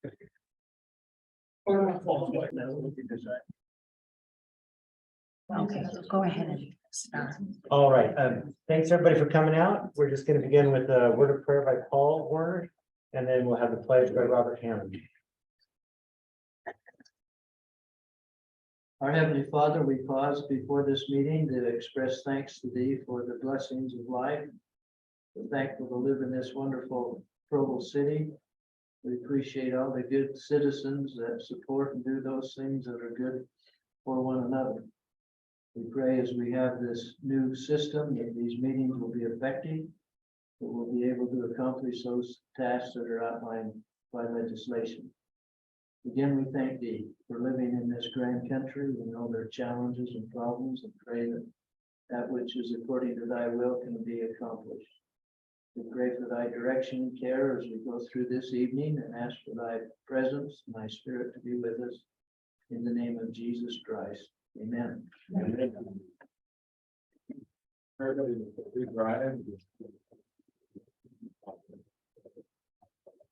Okay, go ahead and start. All right, thanks everybody for coming out. We're just going to begin with a word of prayer by Paul Warner, and then we'll have the pledge by Robert Hammond. Our Heavenly Father, we pause before this meeting to express thanks to Thee for the blessings of life. We're thankful to live in this wonderful Provo city. We appreciate all the good citizens that support and do those things that are good for one another. We pray as we have this new system that these meetings will be effective, that we'll be able to accomplish those tasks that are outlined by legislation. Again, we thank Thee for living in this grand country. We know there are challenges and problems, and pray that that which is according to Thy will can be accomplished. We pray for Thy direction and care as we go through this evening, and ask for Thy presence and Thy Spirit to be with us. In the name of Jesus Christ. Amen.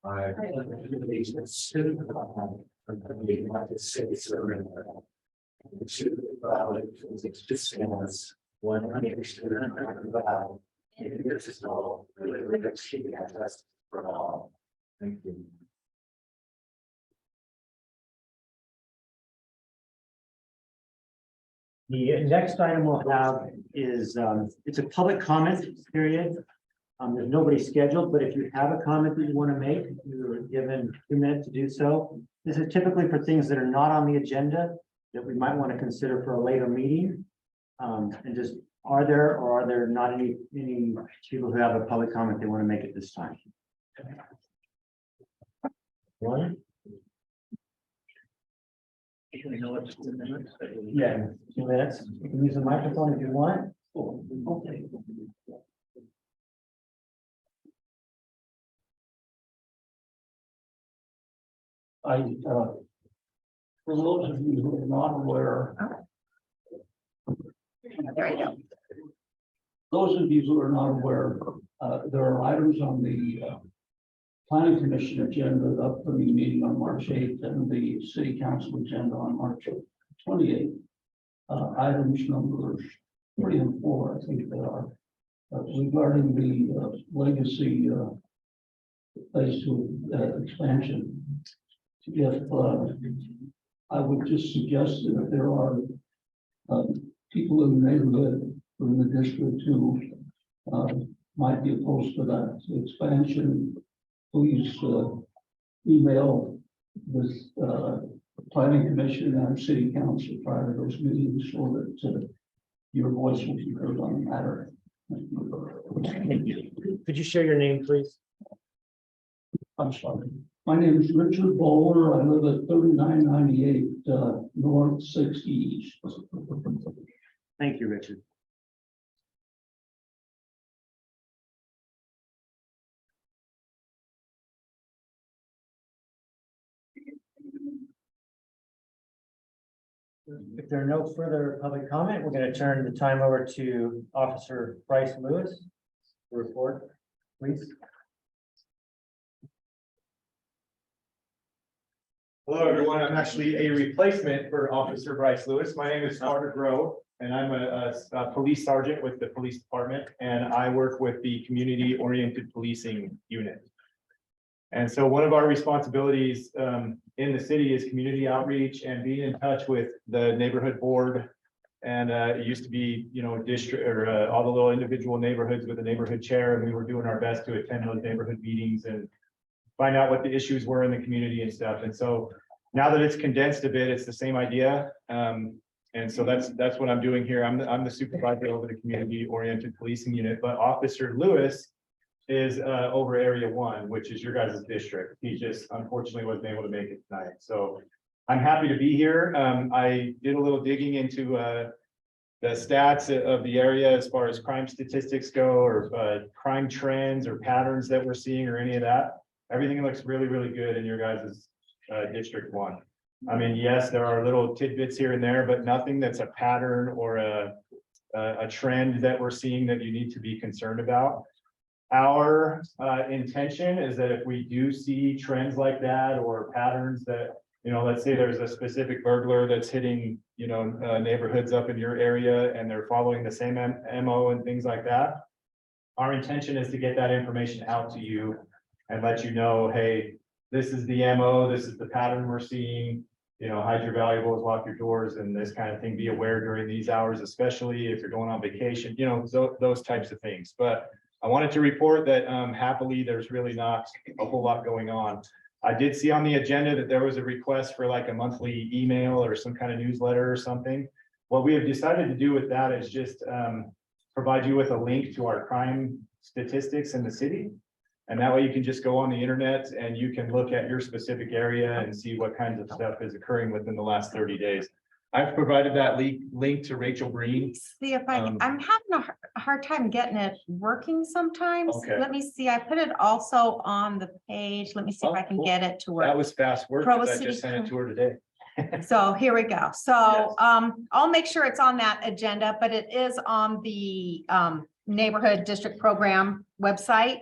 I pledge allegiance to the flag of the United States of America, to the republic which stands one nation under God, indivisible, with liberty and justice for all. Thank you. The next item we'll have is, it's a public comment period. There's nobody scheduled, but if you have a comment that you want to make, you're given 2 minutes to do so. This is typically for things that are not on the agenda that we might want to consider for a later meeting. And just, are there or are there not any people who have a public comment they want to make at this time? One? Yeah, 2 minutes. You can use the microphone if you want. Okay. For those of you who are not aware, There you go. those of you who are not aware, there are items on the planning commission agenda, the upcoming meeting on March 8th, and the city council agenda on March 28th. Items numbers 3 and 4, I think they are, regarding the legacy phase 2 expansion. If I would just suggest that if there are people in the neighborhood or in the district who might be opposed to that expansion, please email this planning commission and city council prior to those meetings so that your voice will be heard on the matter. Could you share your name, please? I'm sorry. My name is Richard Bowler. I live at 3998 North 60 East. Thank you, Richard. If there are no further public comment, we're going to turn the time over to Officer Bryce Lewis to report, please. Hello, everyone. I'm actually a replacement for Officer Bryce Lewis. My name is Carterville, and I'm a police sergeant with the police department, and I work with the community-oriented policing unit. And so one of our responsibilities in the city is community outreach and being in touch with the neighborhood board. And it used to be, you know, district or all the little individual neighborhoods with a neighborhood chair, and we were doing our best to attend those neighborhood meetings and find out what the issues were in the community and stuff. And so now that it's condensed a bit, it's the same idea. And so that's what I'm doing here. I'm the supervisor over the community oriented policing unit, but Officer Lewis is over Area 1, which is your guys' district. He just unfortunately wasn't able to make it tonight. So I'm happy to be here. I did a little digging into the stats of the area as far as crime statistics go, or crime trends or patterns that we're seeing or any of that. Everything looks really, really good in your guys' District 1. I mean, yes, there are little tidbits here and there, but nothing that's a pattern or a trend that we're seeing that you need to be concerned about. Our intention is that if we do see trends like that or patterns that, let's say there's a specific burglar that's hitting, neighborhoods up in your area and they're following the same MO and things like that. Our intention is to get that information out to you and let you know, hey, this is the MO, this is the pattern we're seeing. Hide your valuables, lock your doors, and this kind of thing. Be aware during these hours, especially if you're going on vacation, those types of things. But I wanted to report that happily, there's really not a whole lot going on. I did see on the agenda that there was a request for like a monthly email or some kind of newsletter or something. What we have decided to do with that is just provide you with a link to our crime statistics in the city. And that way you can just go on the internet and you can look at your specific area and see what kinds of stuff is occurring within the last 30 days. I've provided that link to Rachel Breen. See if I'm having a hard time getting it working sometimes. Okay. Let me see. I put it also on the page. Let me see if I can cool. get it to That work. was fast work. Provo 'cause I City just sent it to her today. So here we go. Yes. So I'll make sure it's on that agenda, but it is on the neighborhood district program website.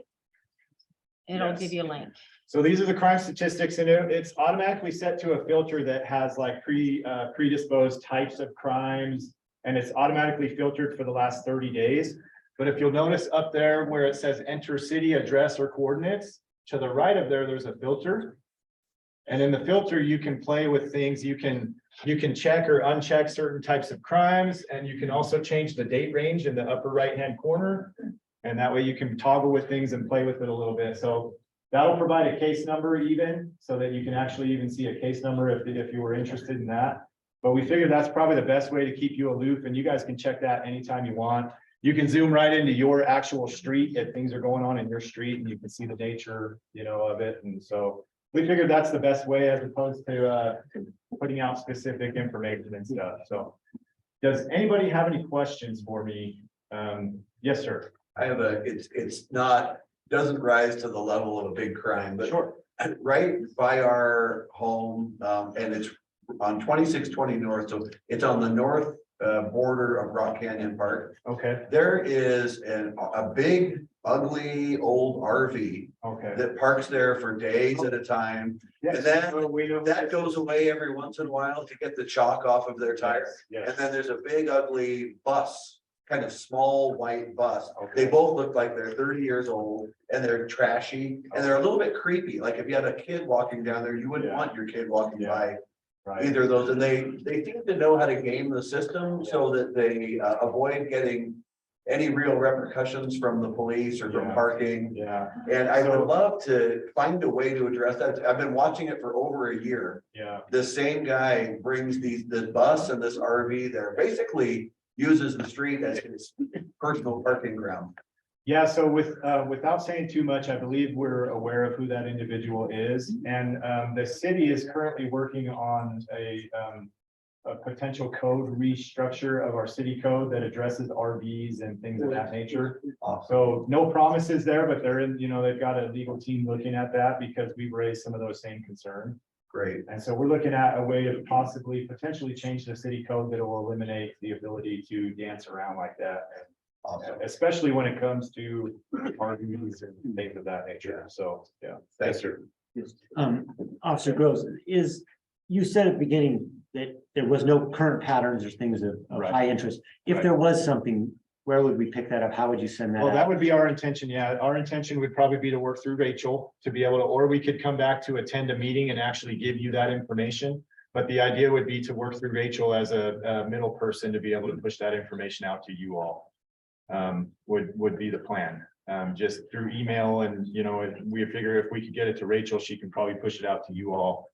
It'll Yes. give you a link. So these are the crime statistics, and it's automatically set to a filter that has like predisposed types of crimes. And it's automatically filtered for the last 30 days. But if you'll notice up there where it says enter city address or coordinates, to the right of there's a filter. And in the filter, you can play with things. You can check or uncheck certain types of crimes, and you can also change the date range in the upper right-hand corner. And that way you can toggle with things and play with it a little bit. So that'll provide a case number even, so that you can actually even see a case number if you were interested in that. But we figured that's probably the best way to keep you aloof, and you guys can check that anytime you want. You can zoom right into your actual street if things are going on in your street, and you can see the nature, of it. And so we figured that's the best way as opposed to putting out specific information and stuff. So does anybody have any questions for me? Yes, sir. I have doesn't rise to the level of a big crime, but Sure. right by our home, and it's on 2620 North, so it's on the north border of Rock Canyon Park. Okay. There is a big, ugly old RV Okay. that parks there for days at a time. Yes. And then So we know that goes away every once in a while to get the chalk off of their tires. Yes. And then there's a big ugly bus, kind of small white bus. Okay. They both look like they're 30 years old and they're trashy and they're a little bit creepy. Like if you had a kid walking down there, you wouldn't Yeah. want your kid walking Yeah. by Right. either of those. And they seem to know how to game the system so that they avoid getting any real repercussions from the police or from Yeah. parking. Yeah. And I So- would love to find a way to address that. I've been watching it for over a year. Yeah. The same guy brings this bus and this RV there, basically uses the street as his personal parking ground. Yeah, so without saying too much, I believe we're aware of who that individual is. And the city is currently working on a potential code restructure of our city code that addresses RVs and things of that nature. So no promises there, but they're in, they've got a legal team looking at that because we've raised some of those same concerns. Great. And so we're looking at a way to potentially change the city code that will eliminate the ability to dance around like that. Awesome. Especially when it comes to RVs and things of that nature. So, yeah. Thanks, sir. Officer Groves, you said at the beginning that there was no current patterns or things of Right. high interest. If Right. there was something, where would we pick that up? How would you send that Well, that out? would be our intention. Yeah, our intention would probably be to work through Rachel to be able to, or we could come back to attend a meeting and actually give you that information. But the idea would be to work through Rachel as a middle person to be able to push that information out to you all. Would be the plan. Just through email and, we figure if we could get it to Rachel, she can probably push it out to you all.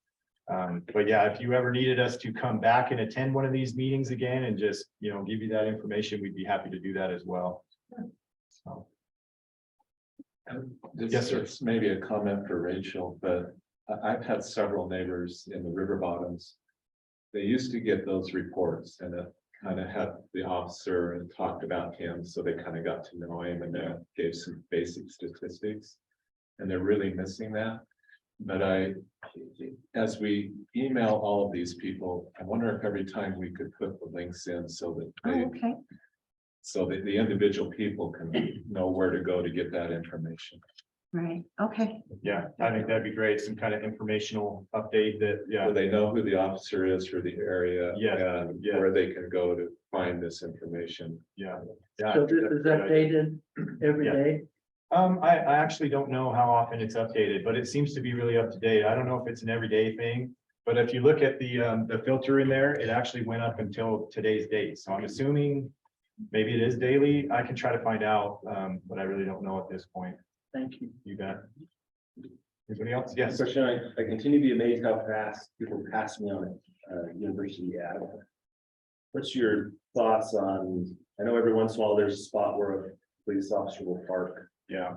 But yeah, if you ever needed us to come back and attend one of these meetings again and just, give you that information, we'd be happy to do that as well. So, Yes, sir. It's maybe a comment for Rachel, but I've had several neighbors in the river bottoms. They used to get those reports and it kind of had the officer and talked about him, so they kind of got to know him and then gave some basic statistics. And they're really missing that. But as we email all of these people, I wonder if every time we could put the links in so that Oh, they okay. so that the individual people can know where to go to get that information. Right, okay. Yeah, I think that'd be great. Some kind of informational update that, So yeah, they know who the officer is for the area. Yeah, And yeah. where they can go to find this information. yeah. Yeah, So this that's a is good idea. updated every Yeah. day? I actually don't know how often it's updated, but it seems to be really up to date. I don't know if it's an everyday thing. But if you look at the filter in there, it actually went up until today's date. So I'm assuming maybe it is daily. I can try to find out, but I really don't know at this point. Thank you. You bet. Anybody else? Yes. Question, I continue to be amazed how fast people pass me on University Ave. What's your thoughts on, I know every once in a while there's a spot where a police officer will park. Yeah.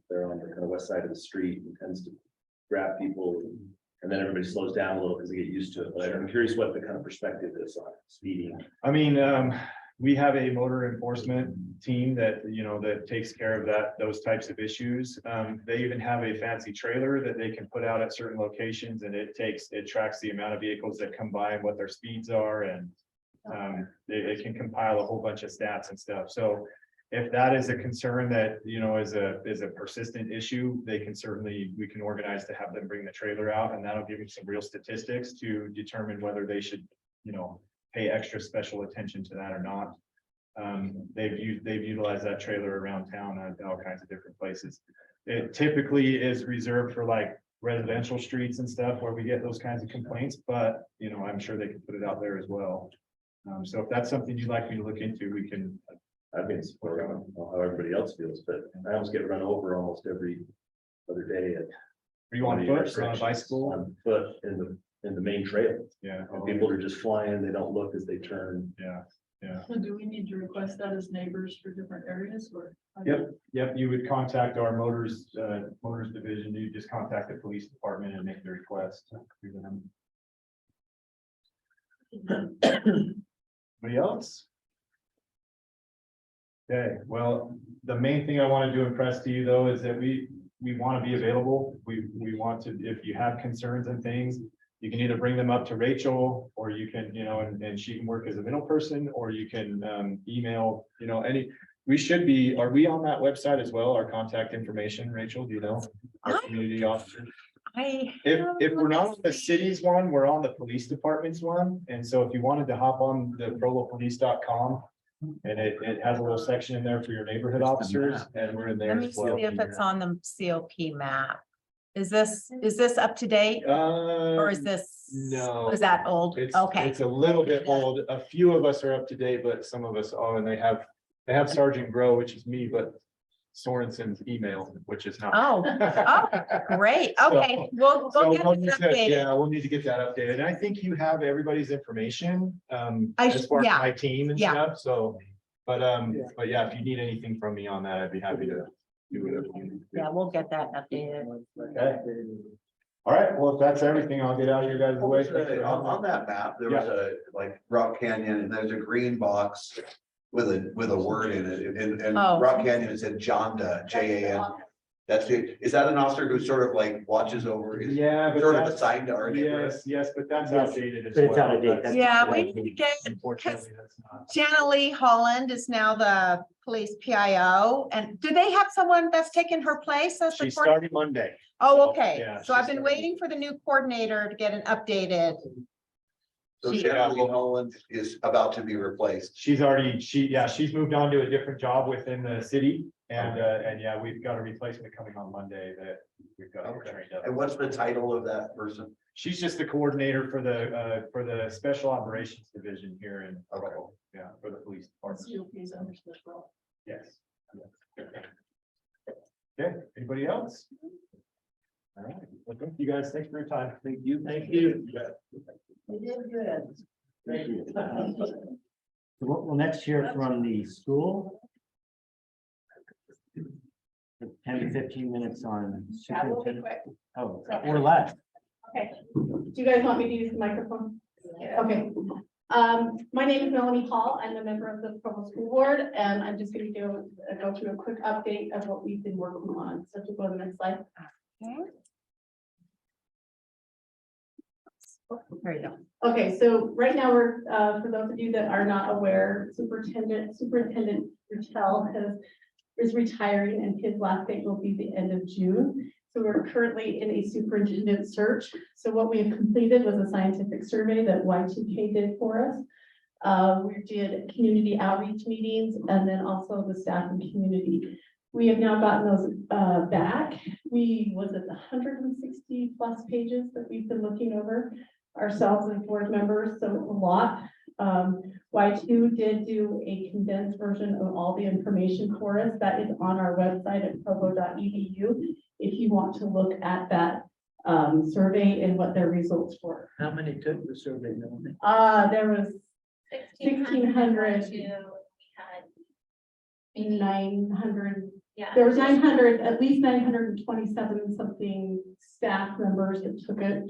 They're on the kind of west side of the street and tends to grab people. And then everybody slows down a little because they get used to it. But I'm curious what the kind of perspective is on speeding. I mean, we have a motor enforcement team that, that takes care of those types of issues. They even have a fancy trailer that they can put out at certain locations, and it tracks the amount of vehicles that come by and what their speeds are, and it can compile a whole bunch of stats and stuff. So if that is a concern that, is a persistent issue, we can organize to have them bring the trailer out, and that'll give you some real statistics to determine whether they should, pay extra special attention to that or not. They've utilized that trailer around town at all kinds of different places. It typically is reserved for like residential streets and stuff where we get those kinds of complaints, but I'm sure they can put it out there as well. So if that's something you'd like me to look into, we can. I've been supporting how everybody else feels, but I almost get run over almost every other day at. Are you on foot or on a bicycle? On foot in the main trail. Yeah. And people are just flying, they don't look as they turn. Yeah. So do we need to request that as neighbors for different areas or? Yep, you would contact our motors division. You just contact the police department and make the request through them. Anybody else? Okay, well, the main thing I wanted to impress to you though is that we want to be available. We want to, if you have concerns and things, you can either bring them up to Rachel, or you can, and she can work as a middle person, or you can email, are we on that website as well? Our contact information, Rachel, do you know? Our community officer. If we're not on the city's one, we're on the police department's one. And so if you wanted to hop on the provopolice.com, and it has a little section in there for your neighborhood officers, and we're in there Let me as well. see if it's on the COP map. Is this up to date, or is this? No. Is that old? It's, Okay, it's a little bit old. A few of us are up to date, but some of us, and they have Sergeant Grow, which is me, but Sorensen's email, which is not. Oh, great, So- okay, we'll So get we'll this need to, updated. yeah, we'll need to get that updated. And I think you have everybody's information, I as far as yeah, my team and yeah. stuff, so. But yeah, if you need anything from me on that, I'd be happy to do whatever you need. Yeah, we'll get that updated. Okay. All right, well, if that's everything, I'll get out of your guys' way. On that map, there was a, like, Rock Canyon, and there's a green box with a word in it, and Oh. Rock Canyon, it said Jonda, Jan. That's it. Is that an officer who sort of like watches over, is Yeah, but sort of that's, assigned to our neighborhood? yes, but that's Yes, outdated as but it's well. out of date. That's- Yeah, we need to get, Unfortunately, that's not. Jana Lee Holland is now the police PIO, and do they have someone that's taken her place as the? She's coordinator? starting Monday. Oh, so, okay, yeah, so I've she's been starting. waiting for the new coordinator to get an updated. So She- Shannon Lee Holland is about to be replaced. She's moved on to a different job within the city, and yeah, we've got a replacement coming on Monday that we've got her trained up. And what's the title of that person? She's just the coordinator for the special operations division here in Provo. Yeah, for the police department. COPs understood well. Yes. Okay, anybody else? All right, well, thank you guys. Thanks for your time. Thank you. Thank you. You did good. Thank you. So we'll next hear from the school. 10 to 15 minutes on. That will be superintendent. quick. Oh, or less. Okay. Do you guys want me to use the microphone? Okay. My name is Melanie Hall. I'm a member of the Provo School Board, and I'm just going to go through a quick update of what we've been working on. So if you go to the next slide. Okay. There you go. Okay, so right now we're, for those of you that are not aware, Superintendent Patel is retiring and his last date will be the end of June. So we're currently in a superintendent search. So what we have completed was a scientific survey that Y2K did for us. We did community outreach meetings and then also the staff and community. We have now gotten those back. Was it 160 plus pages that we've been looking over ourselves as board members, so it's a lot. Y2 did do a condensed version of all the information for us that is on our website at provo.edu. If you want to look at that survey and what their results were. How many took the survey, Melanie? There was 1,600. We had 900. yeah. There was 900, at least 927 something staff members that took it.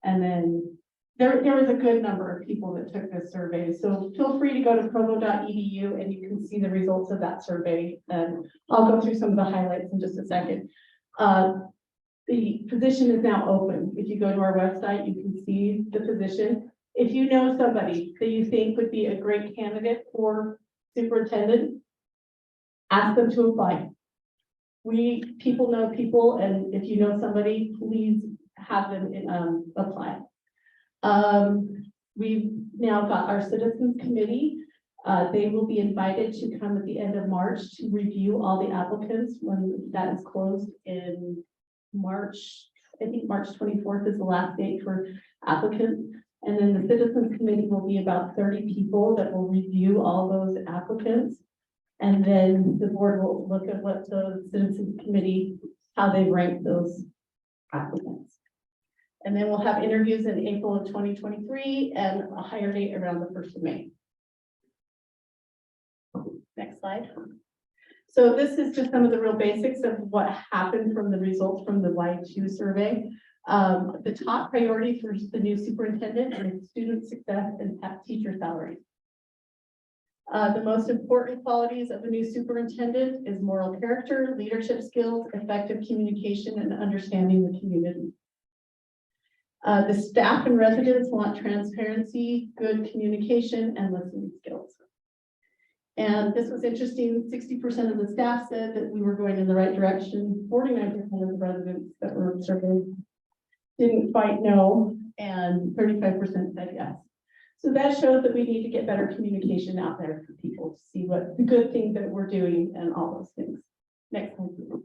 And then there was a good number of people that took this survey. So feel free to go to provo.edu and you can see the results of that survey. And I'll go through some of the highlights in just a second. The position is now open. If you go to our website, you can see the position. If you know somebody that you think would be a great candidate for superintendent, ask them to apply. People know people, and if you know somebody, please have them apply. We've now got our citizens committee. They will be invited to come at the end of March to review all the applicants when that is closed in March. I think March 24th is the last date for applicants. And then the citizens committee will be about 30 people that will review all those applicants. And then the board will look at what the citizens committee, how they rank those applicants. And then we'll have interviews in April of 2023 and a hire date around the 1st of May. Next slide. So this is just some of the real basics of what happened from the results from the Y2 survey. The top priority for the new superintendent is student success and teacher salaries. The most important qualities of a new superintendent is moral character, leadership skills, effective communication, and understanding the community. The staff and residents want transparency, good communication, and listening skills. And this was interesting, 60% of the staff said that we were going in the right direction. 49% of the residents that were surveyed didn't quite know, and 35% said yes. So that shows that we need to get better communication out there for people to see what the good things that we're doing and all those things. Next slide, please.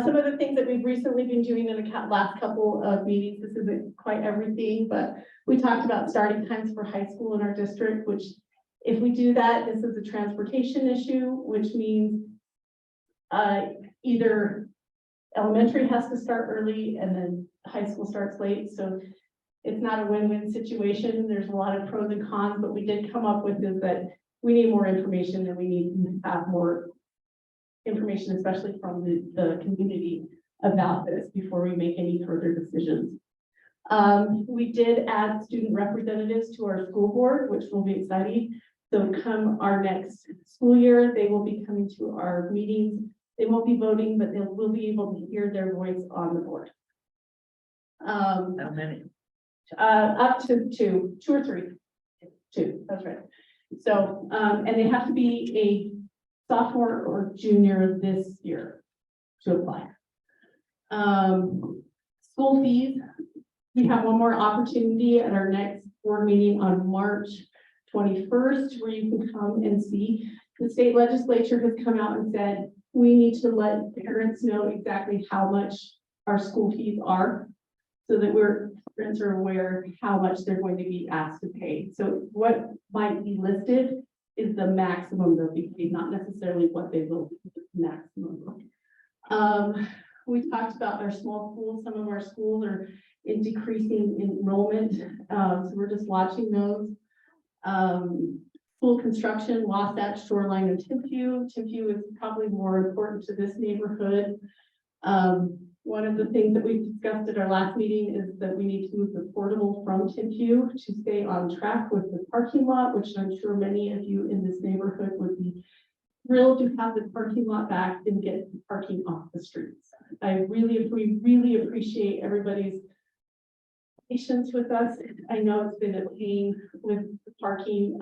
Some of the things that we've recently been doing in the last couple of meetings, this isn't quite everything, but we talked about starting times for high school in our district, which if we do that, this is a transportation issue, which means either elementary has to start early and then high school starts late. So it's not a win-win situation. There's a lot of pros and cons, but we did come up with is that we need more information and we need to have more information, especially from the community about this before we make any further decisions. We did add student representatives to our school board, which will be exciting. So come our next school year, they will be coming to our meetings. They won't be voting, but they will be able to hear their voice on the board. How many? Up to two or three. Two, that's right. So, and they have to be a sophomore or junior this year to apply. School fees, we have one more opportunity at our next board meeting on March 21st, where you can come and see. The state legislature has come out and said, we need to let parents know exactly how much our school fees are, so that parents are aware of how much they're going to be asked to pay. So what might be listed is the maximum they'll be paid, not necessarily what they will be maximum. We talked about our small schools. Some of our schools are in decreasing enrollment. So we're just watching those. School construction, Wasatch, Shoreline, and Timpview. Timpview is probably more important to this neighborhood. One of the things that we discussed at our last meeting is that we need to move the portable from Timpview to stay on track with the parking lot, which I'm sure many of you in this neighborhood would be thrilled to have the parking lot back and get parking off the streets. We really appreciate everybody's patience with us. I know it's been a pain with parking,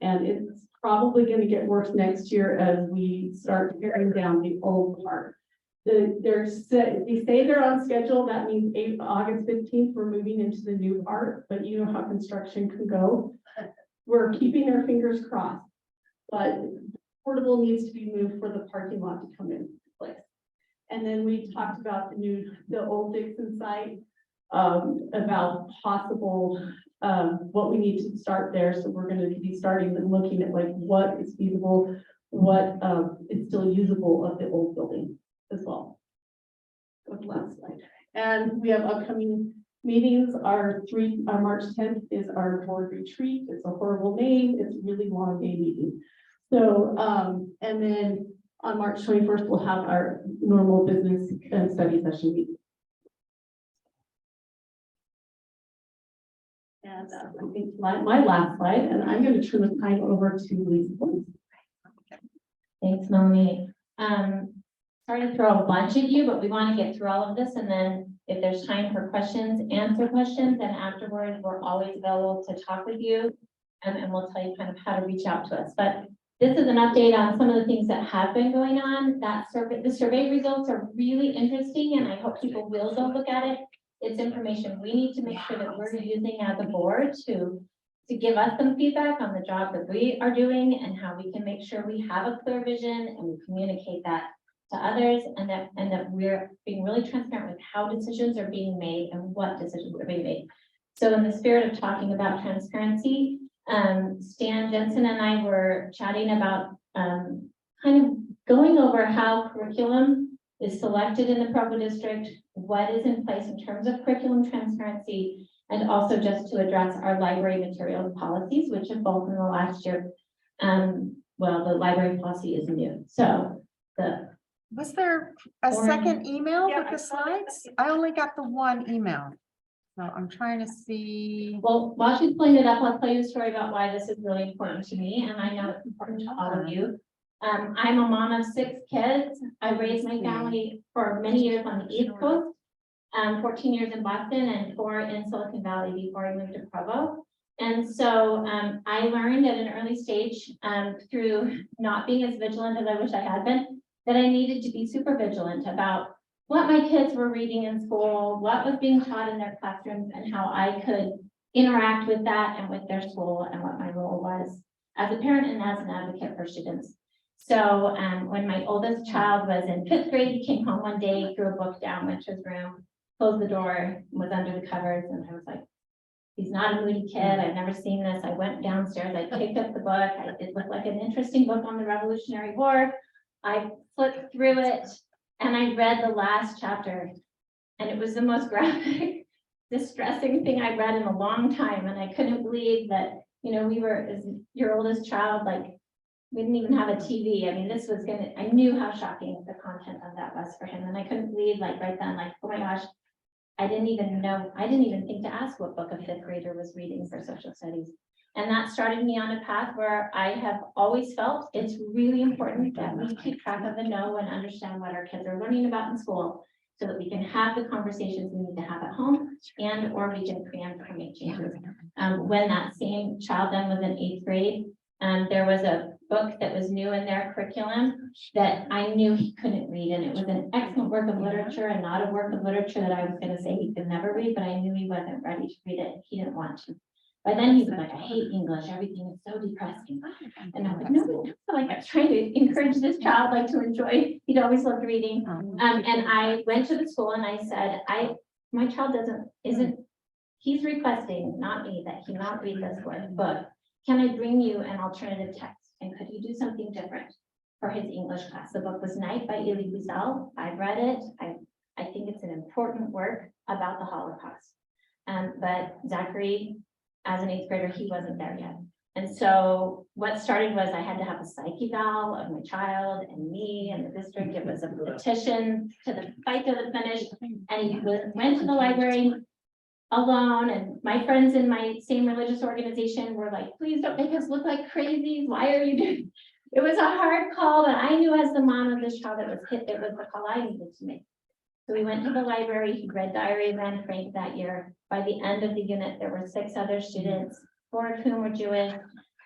and it's probably gonna get worse next year as we start tearing down the old part. They say they're on schedule, that means August 15th, we're moving into the new part, but you know how construction can go. We're keeping our fingers crossed, but portable needs to be moved for the parking lot to come in place. And then we talked about the old Dixon site, about possible, what we need to start there. So we're going to be starting and looking at like what is feasible, what is still usable of the old building as well. With last slide. And we have upcoming meetings. Our March 10th is our board retreat. It's a horrible name. It's a really long day meeting. So, and then on March 21st, we'll have our normal business and study session meeting. And I think my last slide, and I'm going to turn the time over to Lisa. Thanks, Melanie. Sorry to throw a bunch at you, but we want to get through all of this, and then if there's time for questions, answer questions, and afterwards, we're always available to talk with you, and we'll tell you kind of how to reach out to us. But this is an update on some of the things that have been going on. The survey results are really interesting, and I hope people will go look at it. It's information we need to make sure that we're using as a board to give us some feedback on the job that we are doing and how we can make sure we have a clear vision and we communicate that to others, and that we're being really transparent with how decisions are being made and what decisions are being made. So in the spirit of talking about transparency, Stan Jensen and I were chatting about kind of going over how curriculum is selected in the Provo district, what is in place in terms of curriculum transparency, and also just to address our library materials policies, which have both in the last year. Well, the library policy is new. So Was there a second email with the slides? I only got the one email. So I'm trying to see. well, while she's pulling it up, I'll tell you a story about why this is really important to me, and I know it's important to all of you. I'm a mom of 6 kids. I raised my family for many years on the East Coast, 14 years in Boston and 4 in Silicon Valley before I moved to Provo. And so I learned at an early stage through not being as vigilant as I wish I had been, that I needed to be super vigilant about what my kids were reading in school, what was being taught in their classrooms, and how I could interact with that and with their school, and what my role was as a parent and as an advocate for students. So when my oldest child was in 5th grade, he came home one day, threw a book down, went to his room, closed the door, was under the covers, and I was like, he's not a moody kid. I've never seen this. I went downstairs, I picked up the book. It looked like an interesting book on the Revolutionary War. I flipped through it and I read the last chapter, and it was the most graphic, distressing thing I read in a long time. And I couldn't believe that, you know, we were, as your oldest child, like, we didn't even have a TV. I mean, this was I knew how shocking the content of that was for him. And I couldn't believe, like, right then, like, oh my gosh, I didn't even think to ask what book a 5th grader was reading for social studies. And that started me on a path where I have always felt it's really important that we keep track of the know and understand what our kids are learning about in school, so that we can have the conversations we need to have at home, and or we can preempt or make changes. When that same child then was in 8th grade, there was a book that was new in their curriculum that I knew he couldn't read, and it was an excellent work of literature and not a work of literature that I was going to say he could never read, but I knew he wasn't ready to read it. He didn't want to. But then he was like, I hate English. Everything is so depressing. And I'm like, no, like, I'm trying to encourage this child, like, to enjoy. He'd always loved reading. And I went to the school and I said, my child he's requesting, not me, that he not read this book. Can I bring you an alternative text? And could you do something different for his English class? The book was Night by Elie Wiesel. I read it. I think it's an important work about the Holocaust. But Zachary, as an 8th grader, he wasn't there yet. And so what started was I had to have a psych eval of my child and me and the district. It was a petition to the fight to the finish. And he went to the library alone, and my friends in my same religious organization were like, please don't make us look like crazies. Why are you doing? It was a hard call, but I knew as the mom of this child that was hit, it was the call I needed to make. So we went to the library, he read Diary of Anne Frank that year. By the end of the unit, there were 6 other students, 4 of whom were Jewish,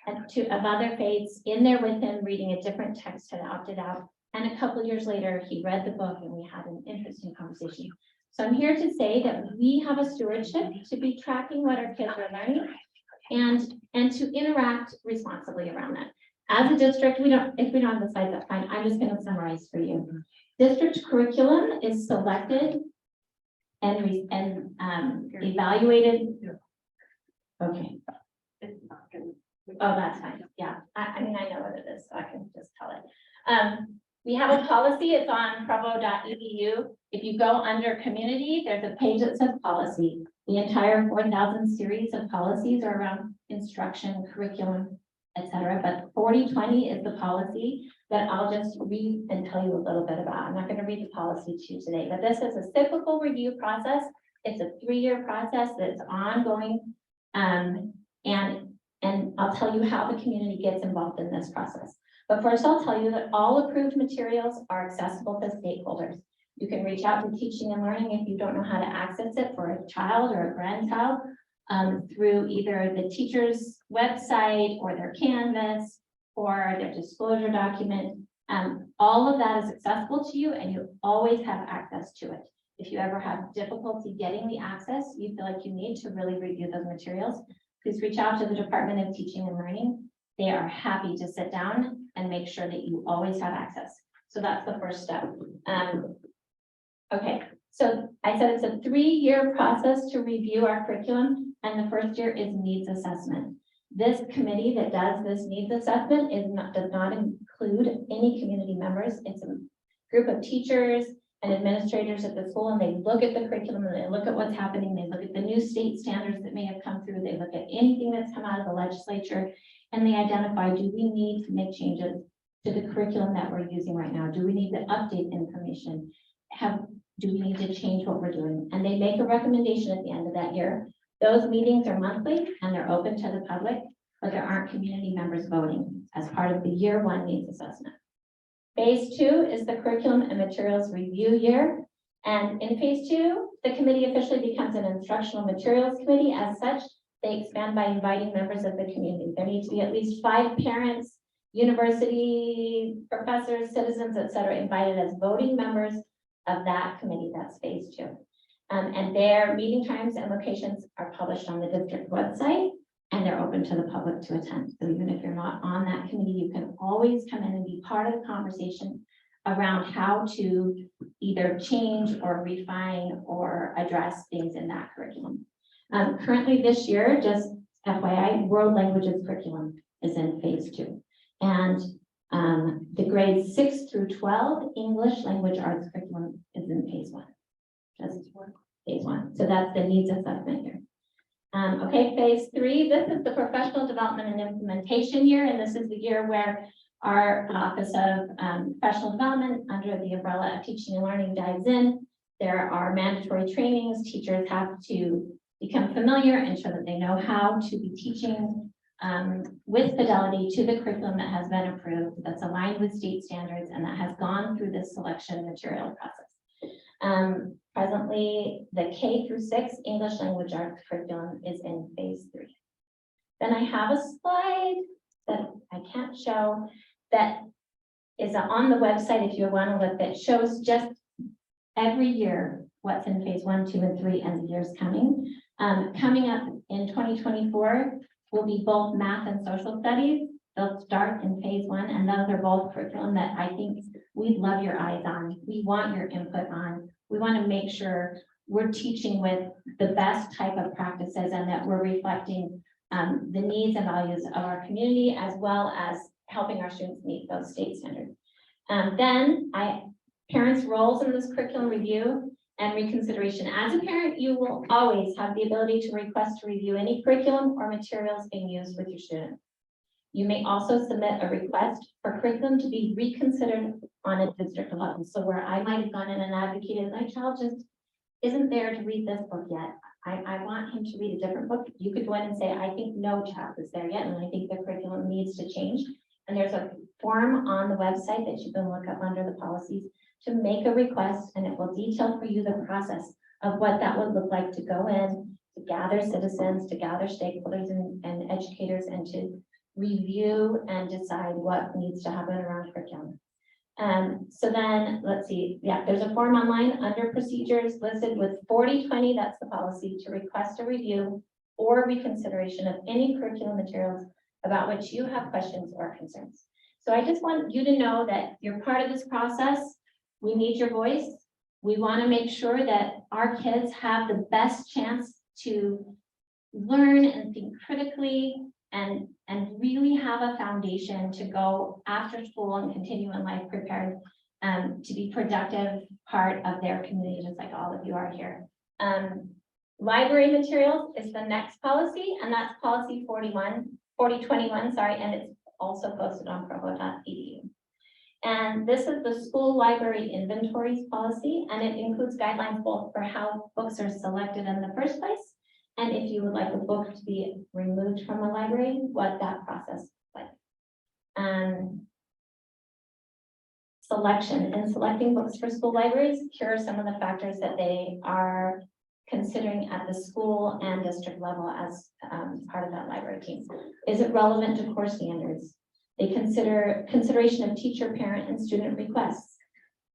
and 2 of other faiths in there with him, reading a different text, had opted out. And a couple years later, he read the book and we had an interesting conversation. So I'm here to say that we have a stewardship to be tracking what our kids are learning and to interact responsibly around that. As a district, if we don't have the slides, that's fine. I'm just going to summarize for you. District curriculum is selected and evaluated. Okay. Oh, that's fine. Yeah, I mean, I know what it is, so I can just tell it. We have a policy, it's on provo.edu. If you go under community, there's a page that says policy. The entire 4,000 series of policies are around instruction, curriculum, etc. But 4020 is the policy that I'll just read and tell you a little bit about. I'm not going to read the policy to you today, but this is a cyclical review process. It's a 3-year process that's ongoing. And I'll tell you how the community gets involved in this process. But first, I'll tell you that all approved materials are accessible to stakeholders. You can reach out to Teaching and Learning if you don't know how to access it for a child or a grandchild through either the teacher's website or their Canvas or their disclosure document. All of that is accessible to you and you always have access to it. If you ever have difficulty getting the access you feel like you need to really review those materials, please reach out to the Department of Teaching and Learning. They are happy to sit down and make sure that you always have access. So that's the first step. Okay, so I said it's a 3-year process to review our curriculum, and the first year is needs assessment. This committee that does this needs assessment does not include any community members. It's a group of teachers and administrators at the school, and they look at the curriculum and they look at what's happening. They look at the new state standards that may have come through. They look at anything that's come out of the legislature, and they identify, do we need to make changes to the curriculum that we're using right now? Do we need to update information? Do we need to change what we're doing? And they make a recommendation at the end of that year. Those meetings are monthly and they're open to the public, but there aren't community members voting as part of the year 1 needs assessment. Phase 2 is the curriculum and materials review year. And in phase 2, the committee officially becomes an instructional materials committee. As such, they expand by inviting members of the community. There need to be at least 5 parents, university professors, citizens, etc., invited as voting members of that committee. That's phase 2. And their meeting times and locations are published on the district website, and they're open to the public to attend. So even if you're not on that committee, you can always come in and be part of the conversation around how to either change or refine or address things in that curriculum. Currently this year, just FYI, world languages curriculum is in phase 2. And the grades 6 through 12 English language arts curriculum is in phase 1. Just phase 1. So that's the needs assessment year. Okay, phase 3, this is the professional development and implementation year, and this is the year where our Office of Professional Development under the umbrella of Teaching and Learning dives in. There are mandatory trainings. Teachers have to become familiar, ensure that they know how to be teaching with fidelity to the curriculum that has been approved, that's aligned with state standards, and that has gone through this selection material process. Presently, the K through 6 English language arts curriculum is in phase 3. Then I have a slide that I can't show that is on the website if you want to look, that shows just every year what's in phase 1, 2, and 3 and the years coming. Coming up in 2024 will be both math and social studies. They'll start in phase 1, and those are both curriculum that I think we'd love your eyes on. We want your input on. We want to make sure we're teaching with the best type of practices and that we're reflecting the needs and values of our community, as well as helping our students meet those state standards. Then parents' roles in this curriculum review and reconsideration. As a parent, you will always have the ability to request to review any curriculum or materials being used with your student. You may also submit a request for curriculum to be reconsidered on a district level. So where I might have gone in and advocated, my child just isn't there to read this book yet. I want him to read a different book. You could go in and say, I think no child is there yet, and I think the curriculum needs to change. And there's a form on the website that you can look up under the policies to make a request, and it will detail for you the process of what that would look like to go in, to gather citizens, to gather stakeholders and educators, and to review and decide what needs to happen around curriculum. So then, let's see, yeah, there's a form online under procedures listed with 4020, that's the policy, to request a review or reconsideration of any curriculum materials about which you have questions or concerns. So I just want you to know that you're part of this process. We need your voice. We want to make sure that our kids have the best chance to learn and think critically and really have a foundation to go after school and continue in life prepared to be productive part of their community, just like all of you are here. Library materials is the next policy, and that's policy 4021, sorry, and it's also posted on provo.edu. And this is the school library inventories policy, and it includes guidelines both for how books are selected in the first place, and if you would like a book to be removed from a library, what that process is like. Selection. In selecting books for school libraries, here are some of the factors that they are considering at the school and district level as part of that library team. Is it relevant to core standards? They consider consideration of teacher, parent, and student requests.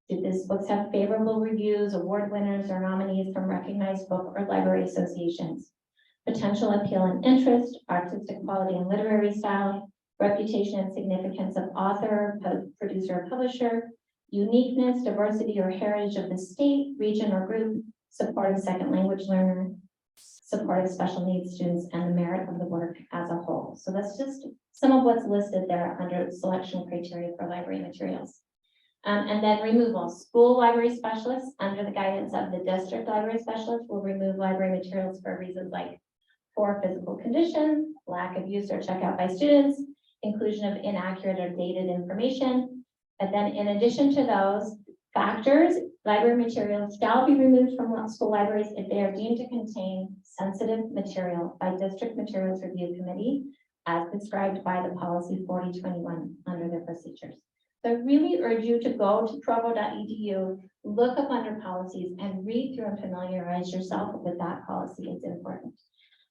Did these books have favorable reviews, award winners, or nominees from recognized book or library associations? Potential appeal and interest, artistic quality and literary style, reputation and significance of author, producer, or publisher, uniqueness, diversity, or heritage of the state, region, or group, support of second language learner, support of special needs students, and the merit of the work as a whole. So that's just some of what's listed there under selection criteria for library materials. And then removal. School library specialists, under the guidance of the district library specialist, will remove library materials for reasons like poor physical condition, lack of use or checkout by students, inclusion of inaccurate or dated information. And then in addition to those factors, library materials shall be removed from school libraries if they are deemed to contain sensitive material by District Materials Review Committee, as described by the policy 4021 under their procedures. So I really urge you to go to provo.edu, look up under policies, and read through and familiarize yourself with that policy. It's important.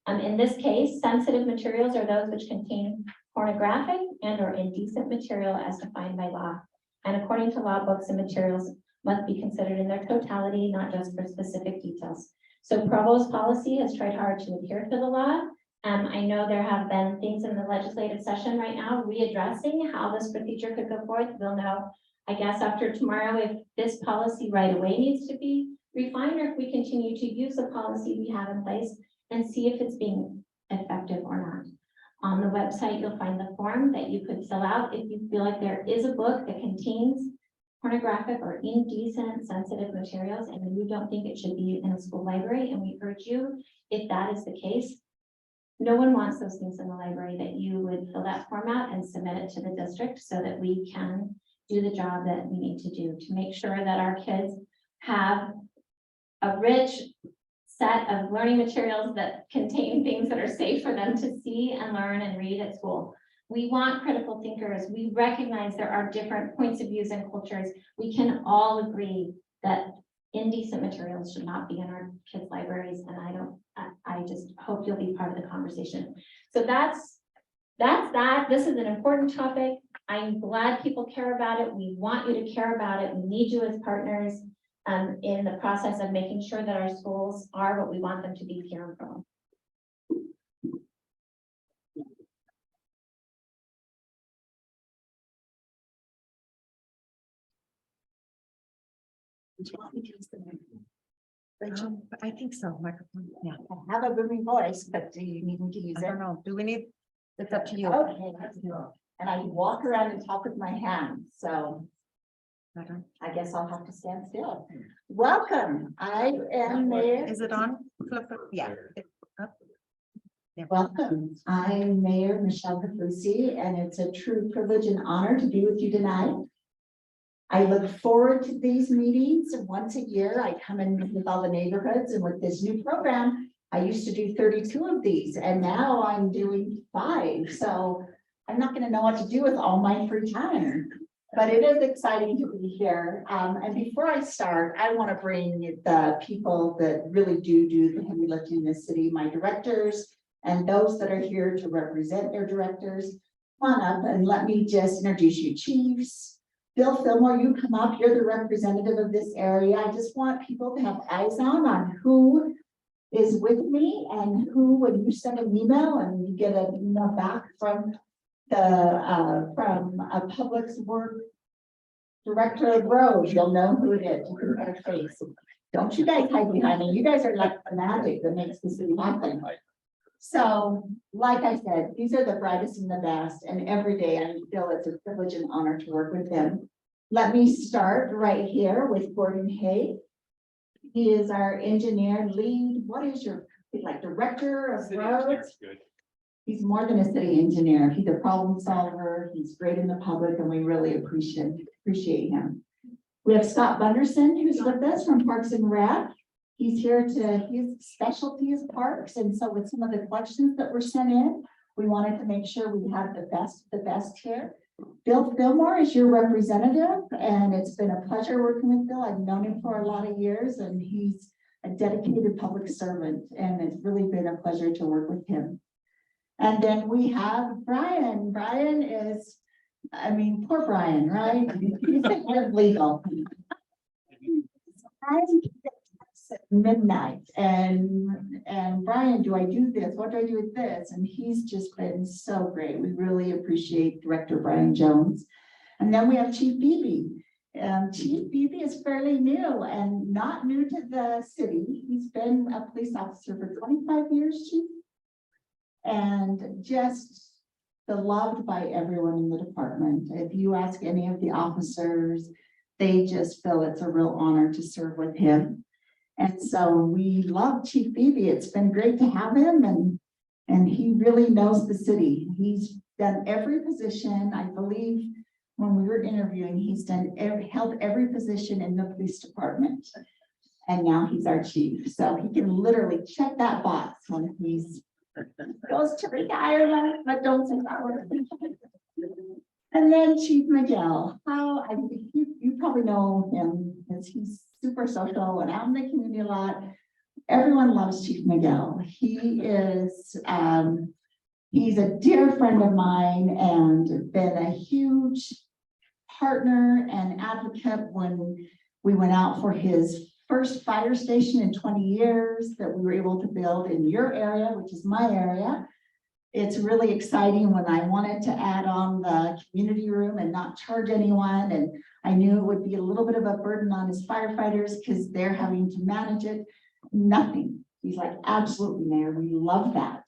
In this case, sensitive materials are those which contain pornographic and or indecent material as defined by law. And according to law, books and materials must be considered in their totality, not just for specific details. So Provo's policy has tried hard to adhere to the law. I know there have been things in the legislative session right now readdressing how this procedure could go forth. We'll know, I guess, after tomorrow if this policy right away needs to be refined or if we continue to use the policy we have in place and see if it's being effective or not. On the website, you'll find the form that you could fill out if you feel like there is a book that contains pornographic or indecent sensitive materials and you don't think it should be in a school library. And we urge you, if that is the case, no one wants those things in the library, that you would fill that form out and submit it to the district so that we can do the job that we need to do to make sure that our kids have a rich set of learning materials that contain things that are safe for them to see and learn and read at school. We want critical thinkers. We recognize there are different points of views and cultures. We can all agree that indecent materials should not be in our kids' libraries, and I just hope you'll be part of the conversation. So that's that. This is an important topic. I'm glad people care about it. We want you to care about it. We need you as partners in the process of making sure that our schools are what we want them to be here in Provo. I think so, microphone, yeah. I have a booming voice, but do you need me to use I it? don't know, do we need, it's up to you. Okay, let's do it. And I walk around and talk with my hands, so I guess I'll have to stand still. Welcome, I am Mayor. Is it on? Flip it, yeah. Up. There. Welcome, I'm Mayor Michelle Kaufusi, and it's a true privilege and honor to be with you tonight. I look forward to these meetings. Once a year, I come in with all the neighborhoods, and with this new program, I used to do 32 of these, and now I'm doing 5. So I'm not going to know what to do with all my free time. But it is exciting to be here. And before I start, I want to bring the people that really do the heavy lifting in the city, my directors, and those that are here to represent their directors. Come on up and let me just introduce you, chiefs. Bill Fillmore, you come up, you're the representative of this area. I just want people to have eyes on who is with me and who, when you send an email and you get an email back from a public work director of roads, you'll know who it is. You can put a face. Don't you guys hide behind me. You guys are like the magic that makes the city happen. So, like I said, these are the brightest and the best, and every day I feel it's a privilege and honor to work with them. Let me start right here with Gordon Hay. He is our engineer lead. What is your, like, director of roads? He's more than a city engineer. He's a problem solver. He's great in the public, and we really appreciate him. We have Scott Bunderson, who's with us from Parks and Rec. He's here his specialty is parks, and so with some of the questions that were sent in, we wanted to make sure we had the best here. Bill Fillmore is your representative, and it's been a pleasure working with Bill. I've known him for a lot of years, and he's a dedicated public servant, and it's really been a pleasure to work with him. And then we have Brian. Brian is, I mean, poor Brian, right? He's legal. Brian at midnight, and Brian, do I do this? What do I do with this? And he's just been so great. We really appreciate Director Brian Jones. And then we have Chief Beebe. Chief Beebe is fairly new and not new to the city. He's been a police officer for 25 years, Chief. And just beloved by everyone in the department. If you ask any of the officers, they just feel it's a real honor to serve with him. And so we love Chief Beebe. It's been great to have him, and he really knows the city. He's done every position. I believe when we were interviewing, he's held every position in the police department. And now he's our chief. So he can literally check that box when he's goes to retirement, but don't say that word. And then Chief Miguel, you probably know him because he's super social and out in the community a lot. Everyone loves Chief Miguel. He is, he's a dear friend of mine and been a huge partner and advocate when we went out for his first fire station in 20 years that we were able to build in your area, which is my area. It's really exciting when I wanted to add on the community room and not charge anyone. And I knew it would be a little bit of a burden on his firefighters because they're having to manage it. Nothing. He's like, absolutely, Mayor, we love that.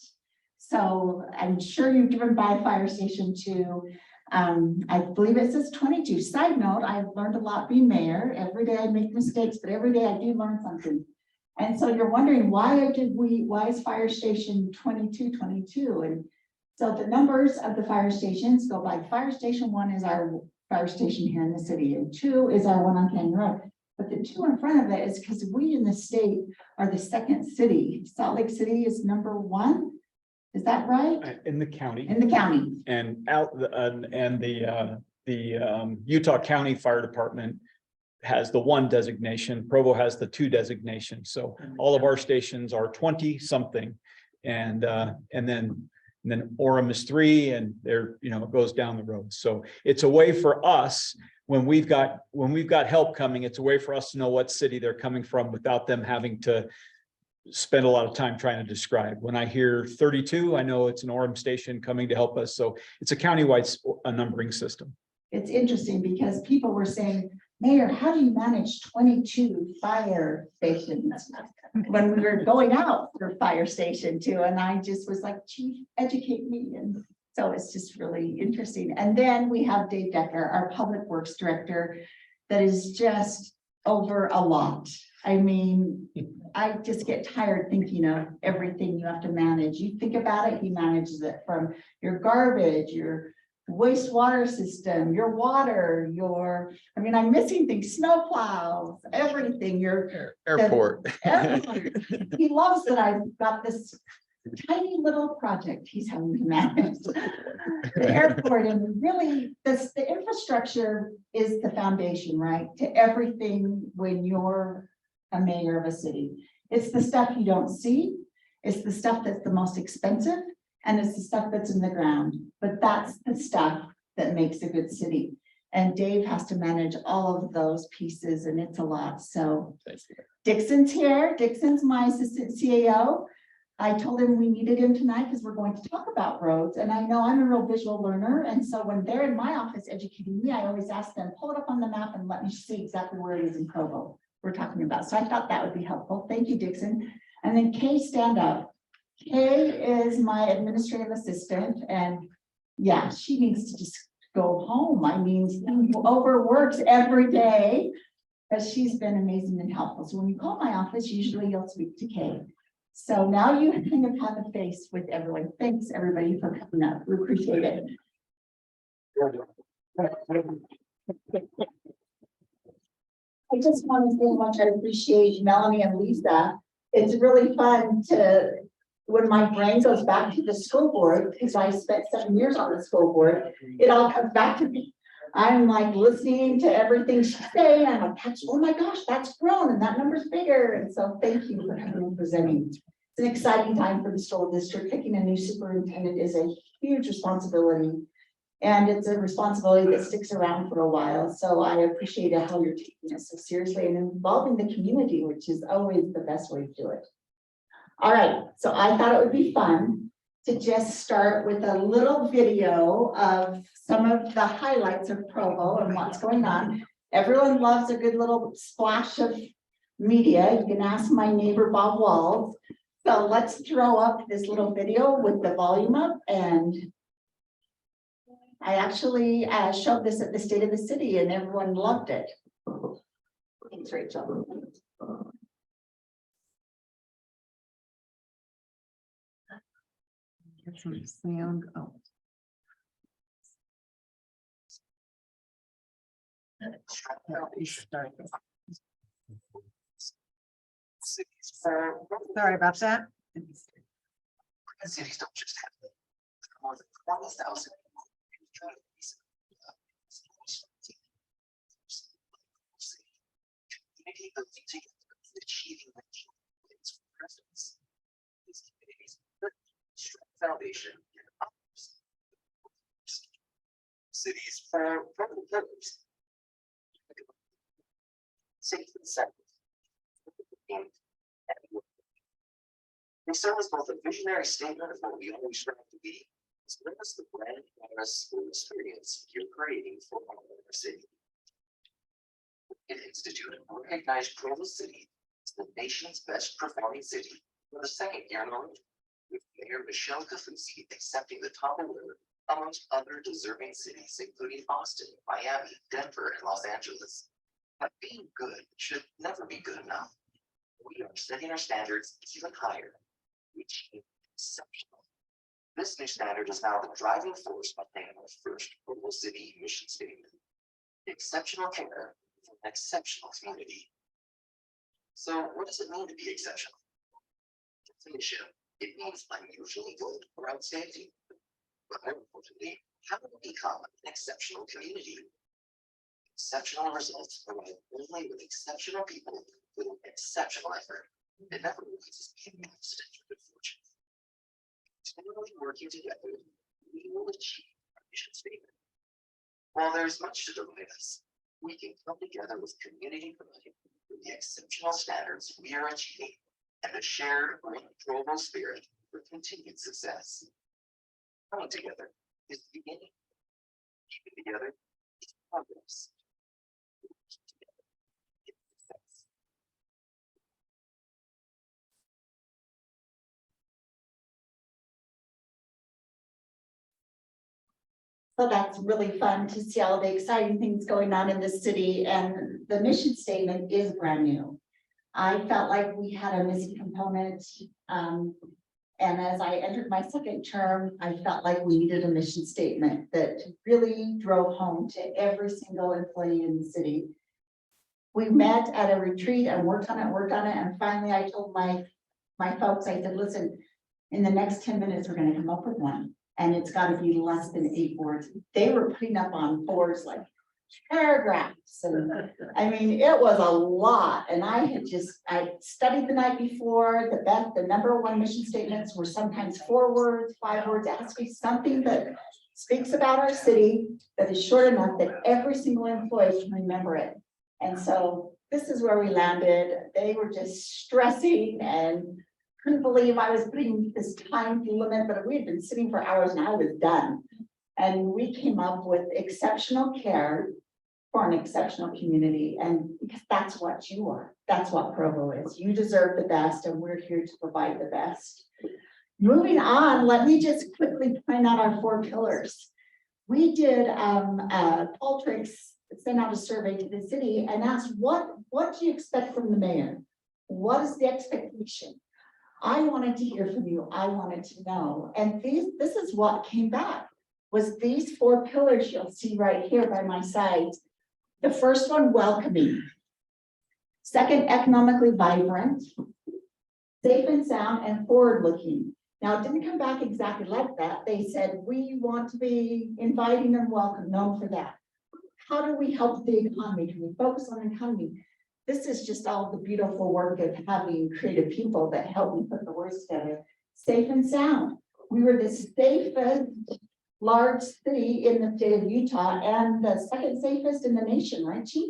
So I'm sure you've driven by a fire station too. I believe it says 22. Side note, I've learned a lot being mayor. Every day I make mistakes, but every day I do learn something. And so you're wondering why is fire station 2222? And so the numbers of the fire stations go by fire station 1 is our fire station here in the city, and 2 is our one on Canyon Road. But the 2 in front of it is because we in the state are the second city. Salt Lake City is number 1. Is that right? In the county. In the county. And the Utah County Fire Department has the 1 designation. Provo has the 2 designation. So all of our stations are 20 something. And then Orem is 3, and there, it goes down the road. So it's a way for us when we've got help coming, it's a way for us to know what city they're coming from without them having to spend a lot of time trying to describe. When I hear 32, I know it's an Orem station coming to help us. So it's a countywide numbering system. It's interesting because people were saying, Mayor, how do you manage 22 fire stations when we were going out for fire station 2? And I just was like, Chief, educate me. And so it's just really interesting. And then we have Dave Decker, our public works director, that is just over a lot. I mean, I just get tired thinking of everything you have to manage. You think about it, he manages it from your garbage, your wastewater system, your water, I'm missing things, snow plows, everything, your airport. He loves that I've got this tiny little project he's having to manage. The airport, and really, the infrastructure is the foundation, right, to everything when you're a mayor of a city. It's the stuff you don't see, it's the stuff that's the most expensive, and it's the stuff that's in the ground. But that's the stuff that makes a good city. And Dave has to manage all of those pieces, and it's a lot. So Dixon's here. Dixon's my assistant CAO. I told him we needed him tonight because we're going to talk about roads. And I know I'm a real visual learner. And so when they're in my office educating me, I always ask them, pull it up on the map and let me see exactly where it is in Provo we're talking about. So I thought that would be helpful. Thank you, Dixon. And then Kay, stand up. Kay is my administrative assistant. And yeah, she needs to just go home. I mean, she overworks every day, but she's been amazing and helpful. So when you call my office, usually you'll speak to Kay. So now you kind of have a face with everyone. Thanks everybody for coming up. We appreciate it. I just want to say how much I appreciate Melanie and Lisa. It's really fun to, when my brain goes back to the school board, because I spent 7 years on the school board, it all comes back to me. I'm like listening to everything she's saying. I'm like, oh my gosh, that's grown and that number's bigger. And so thank you for coming and presenting. It's an exciting time for the school district. Picking a new superintendent is a huge responsibility. And it's a responsibility that sticks around for a while. So I appreciate how you're taking this so seriously and involving the community, which is always the best way to do it. All right, so I thought it would be fun to just start with a little video of some of the highlights of Provo and what's going on. Everyone loves a good little splash of media. You can ask my neighbor Bob Walls. So let's throw up this little video with the volume up, and I actually showed this at the State of the City and everyone loved it. Thanks, Rachel. Get some sound. Oh. Sorry about that. Cities don't just have more than 20,000. Achieving presence. These communities strong foundation cities for purpose. Safe and second. They serve as both a visionary statement of what we always strive to be, as well as the brand promise school experience you're creating for our city. It instituted and recognized Provo City as the nation's best performing city for the second year in a row, with Mayor Michelle Kaufusi accepting the top award amongst other deserving cities, including Austin, Miami, Denver, and Los Angeles. But being good should never be good enough. We are setting our standards even higher. We achieve exceptional. This new standard is now the driving force behind our first Provo City mission statement. Exceptional care for an exceptional community. So what does it mean to be exceptional? Definition: it means unusually good or outstanding. But more importantly, how do we become an exceptional community? Exceptional results arrive only with exceptional people with exceptional effort. It never replaces being an accident or good fortune. Continually working together, we will achieve our mission statement. While there's much to divide us, we can come together with community pride for the exceptional standards we are achieving and a shared Provo spirit for continued success. Coming together is the beginning. Keeping together is progress. So that's really fun to see all the exciting things going on in the city, and the mission statement is brand new. I felt like we had a missing component. And as I entered my second term, I felt like we needed a mission statement that really drove home to every single employee in the city. We met at a retreat and worked on it. And finally I told my folks, I said, listen, In the next 10 minutes, we're gonna come up with one, and it's gotta be less than 8 words. They were putting up on boards like paragraphs, and I mean, it was a lot, and I studied the night before. The number one mission statements were sometimes 4 words, 5 words. It has to be something that speaks about our city, that is short enough that every single employee can remember it. And so this is where we landed. They were just stressing and couldn't believe I was putting this time limit, but we had been sitting for hours and I was done. And we came up with exceptional care for an exceptional community. And because that's what you are, that's what Provo is. You deserve the best, and we're here to provide the best. Moving on, let me just quickly point out our 4 pillars. We did, Qualtrics sent out a survey to the city and asked, what do you expect from the mayor? What is the expectation? I wanted to hear from you. I wanted to know. And this is what came back, was these 4 pillars you'll see right here by my side. The first one, welcoming. Second, economically vibrant, safe and sound, and forward-looking. Now, it didn't come back exactly like that. They said, we want to be inviting and welcome, known for that. How do we help the economy? Can we focus on the economy? This is just all the beautiful work of having creative people that help me put the words together. Safe and sound. We were the safest large city in the state of Utah and the second safest in the nation, right, Chief?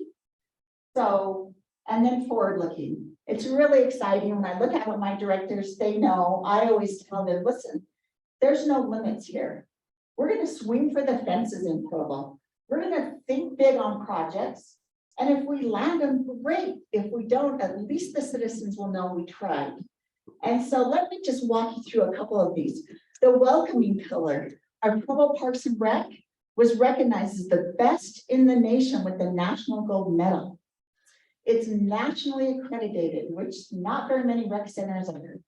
So, and then forward looking. It's really exciting. When I look at what my directors, they know, I always tell them, listen, there's no limits here. We're going to swing for the fences in Provo. We're going to think big on projects. And if we land them, great. If we don't, at least the citizens will know we tried. And so let me just walk you through a couple of these. The welcoming pillar, our Provo Parks and Rec was recognized as the best in the nation with the National Gold Medal. It's nationally accredited, which not very many rec centers are.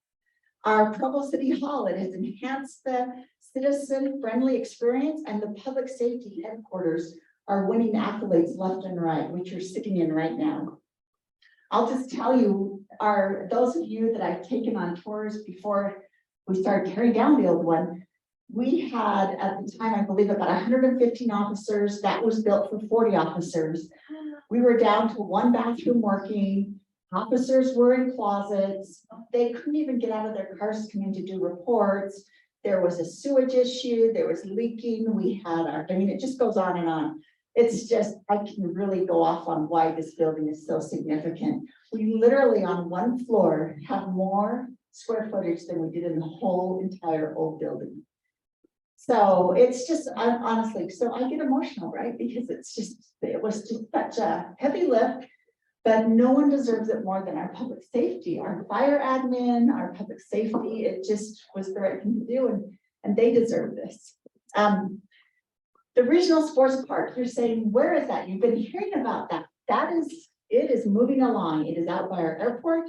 Our Provo City Hall, it has enhanced the citizen-friendly experience, and the public safety headquarters are winning accolades left and right, which you're sitting in right now. I'll just tell you, those of you that I've taken on tours before we started tearing down the old one, we had at the time, I believe, about 115 officers. That was built for 40 officers. We were down to 1 bathroom working. Officers were in closets. They couldn't even get out of their cars to come in to do reports. There was a sewage issue. There was leaking. We had I mean, it just goes on and on. It's just, I can really go off on why this building is so significant. We literally on 1 floor have more square footage than we did in the whole entire old building. So it's just, honestly, so I get emotional, right? Because it was just such a heavy lift, but no one deserves it more than our public safety, our fire admin, our public safety. It just was the right thing to do, and they deserve this. The regional sports park, you're saying, where is that? You've been hearing about that. It is moving along. It is out by our airport.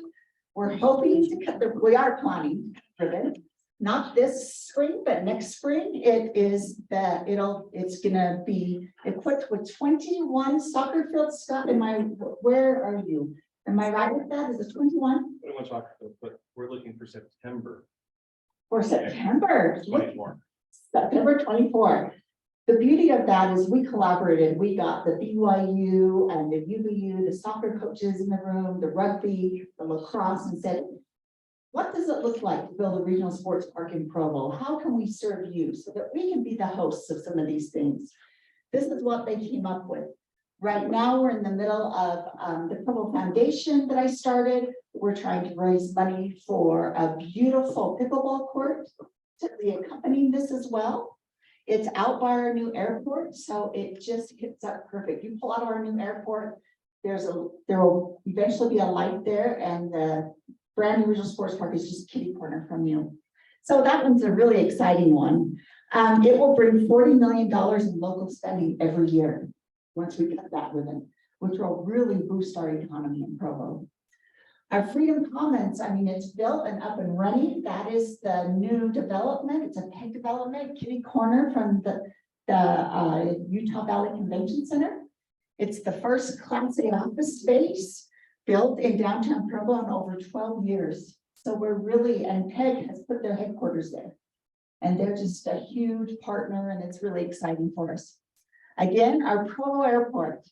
We're hoping to we are planning for this. Not this spring, but next spring, it's gonna be equipped with 21 soccer fields. Scott, where are you? Am I right with that? Is it 21? But we're looking for September. For September. 24. September 24. The beauty of that is we collaborated. We got the BYU and the UVU, the soccer coaches in the room, the rugby, the lacrosse, and said, what does it look like to build a regional sports park in Provo? How can we serve you so that we can be the hosts of some of these things? This is what they came up with. Right now, we're in the middle of the Provo Foundation that I started. We're trying to raise money for a beautiful pickleball court to be accompanying this as well. It's out by our new airport, so it just hits up perfect. You pull out of our new airport, there will eventually be a light there, and the brand new regional sports park is just kitty corner from you. So that one's a really exciting one. It will bring $40 million in local spending every year once we cut that ribbon, which will really boost our economy in Provo. Our Freedom Commons, I mean, it's built and up and running. That is the new development. It's a PEG development, kitty corner from the Utah Valley Convention Center. It's the first Class A office space built in downtown Provo in over 12 years. So we're really, and PEG has put their headquarters there. And they're just a huge partner and it's really exciting for us. Again, our Provo Airport.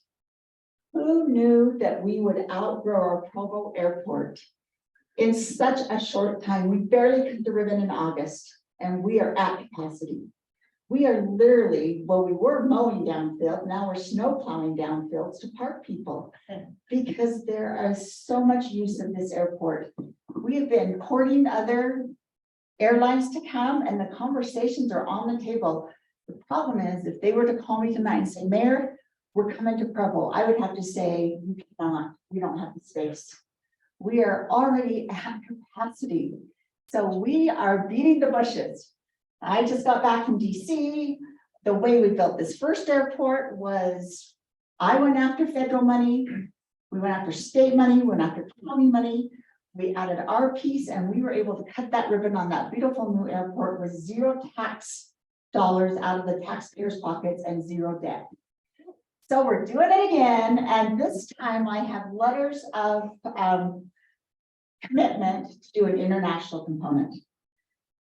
Who knew that we would outgrow our Provo Airport in such a short time? We barely cut the ribbon in August and we are at capacity. We are literally, well, we were mowing downfield, now we're snow plowing downfields to park people because there is so much use of this airport. We have been courting other airlines to come and the conversations are on the table. The problem is if they were to call me tonight and say, Mayor, we're coming to Provo, I would have to say, you cannot, we don't have the space. We are already at capacity. So we are beating the bushes. I just got back from DC. The way we built this first airport was, I went after federal money, we went after state money, we went after county money. We added our piece and we were able to cut that ribbon on that beautiful new airport with zero tax dollars out of the taxpayers' pockets and zero debt. So we're doing it again, and this time I have letters of commitment to do an international component.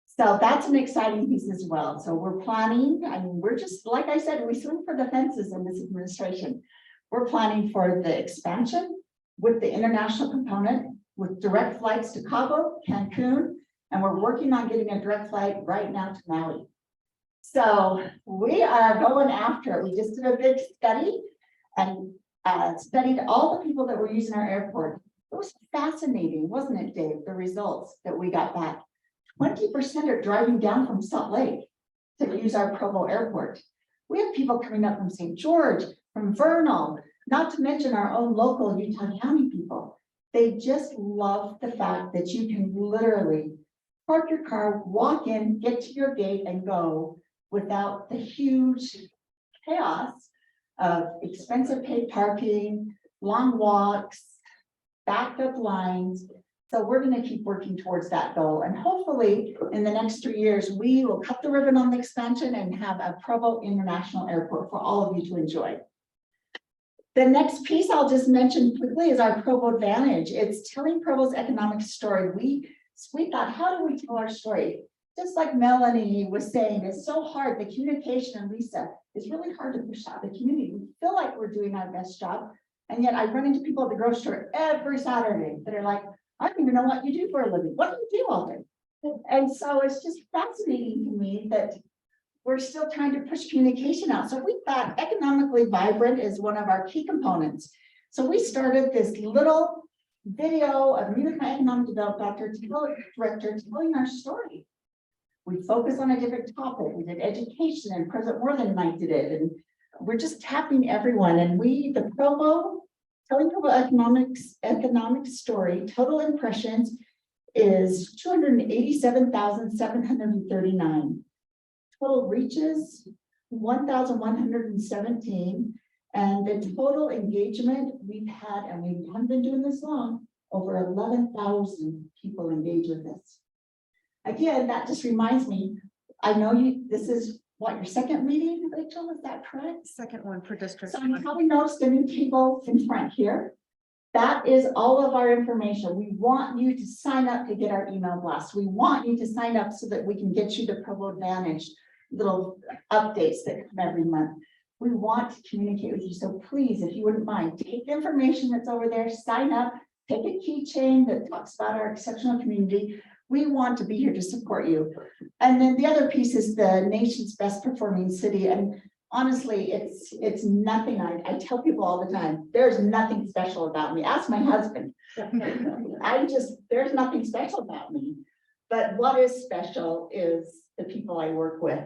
So that's an exciting piece as well. So we're planning, I mean, we're just, like I said, we swing for the fences in this administration. We're planning for the expansion with the international component, with direct flights to Cabo, Cancun, and we're working on getting a direct flight right now to Maui. So we are going after it. We just did a big study and studied all the people that were using our airport. It was fascinating, wasn't it, Dave? The results that we got back. 20% are driving down from Salt Lake to use our Provo airport. We have people coming up from St. George, from Vernal, not to mention our own local Utah County people. They just love the fact that you can literally park your car, walk in, get to your gate and go without the huge chaos of expensive paid parking, long walks, backed up lines. So we're going to keep working towards that goal. And hopefully in the next 3 years, we will cut the ribbon on the expansion and have a Provo International Airport for all of you to enjoy. The next piece I'll just mention quickly is our Provo Advantage. It's telling Provo's economic story. We thought, how do we tell our story? Just like Melanie was saying, it's so hard. The communication, and Lisa, is really hard to push out the community. We feel like we're doing our best job. And yet I run into people at the grocery store every Saturday that are like, I don't even know what you do for a living. What do you do all day? And so it's just fascinating to me that we're still trying to push communication out. So we thought economically vibrant is one of our key components. So we started this little video of me with my economic development director telling our story. We focus on a different topic. We did education, and President Worthen and I did it. And we're just tapping everyone. And the Provo, telling Provo economic story, total impressions is 287,739. Total reaches 1,117. And the total engagement we've had, and we haven't been doing this long, over 11,000 people engage with this. Again, that just reminds me, I know this is what, your second meeting, Rachel, is that correct? Second one for district. So you probably noticed the new table in front here. That is all of our information. We want you to sign up to get our email blast. We want you to sign up so that we can get you the Provo Advantage little updates that come every month. We want to communicate with you. So please, if you wouldn't mind, take the information that's over there, sign up, take a keychain that talks about our exceptional community. We want to be here to support you. And then the other piece is the nation's best performing city. And honestly, it's nothing. I tell people all the time, there's nothing special about me. Ask my husband. There's nothing special about me. But what is special is the people I work with.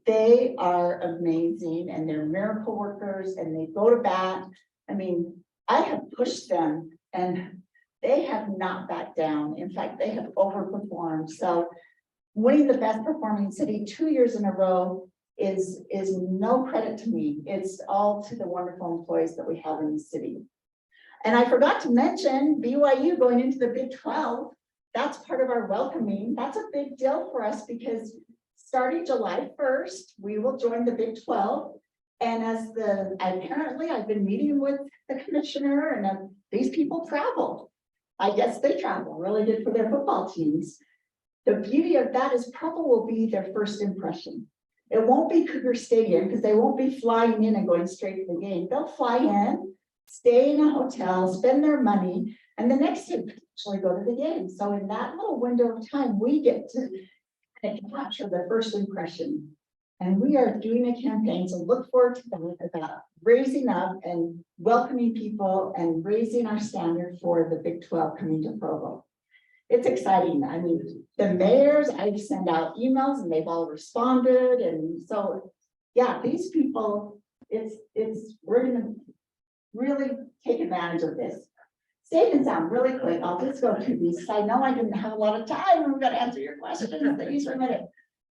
They are amazing and they're miracle workers and they go to bat. I mean, I have pushed them and they have not backed down. In fact, they have overperformed. So winning the best performing city 2 years in a row is no credit to me. It's all to the wonderful employees that we have in the city. And I forgot to mention BYU going into the Big 12. That's part of our welcoming. That's a big deal for us because starting July 1st, we will join the Big 12. And apparently I've been meeting with the commissioner and these people travel. I guess they travel really good for their football teams. The beauty of that is Provo will be their first impression. It won't be Cougar Stadium because they won't be flying in and going straight to the game. They'll fly in, stay in a hotel, spend their money, and the next day potentially go to the game. So in that little window of time, we get to capture the first impression. And we are doing a campaign, so look forward to that, about raising up and welcoming people and raising our standard for the Big 12 coming to Provo. It's exciting. I mean, the mayors, I've sent out emails and they've all responded. And so, yeah, these people, we're gonna really take advantage of this. Safe and sound, really quick. I'll just go through these. I know I didn't have a lot of time. I'm gonna answer your questions that you submitted.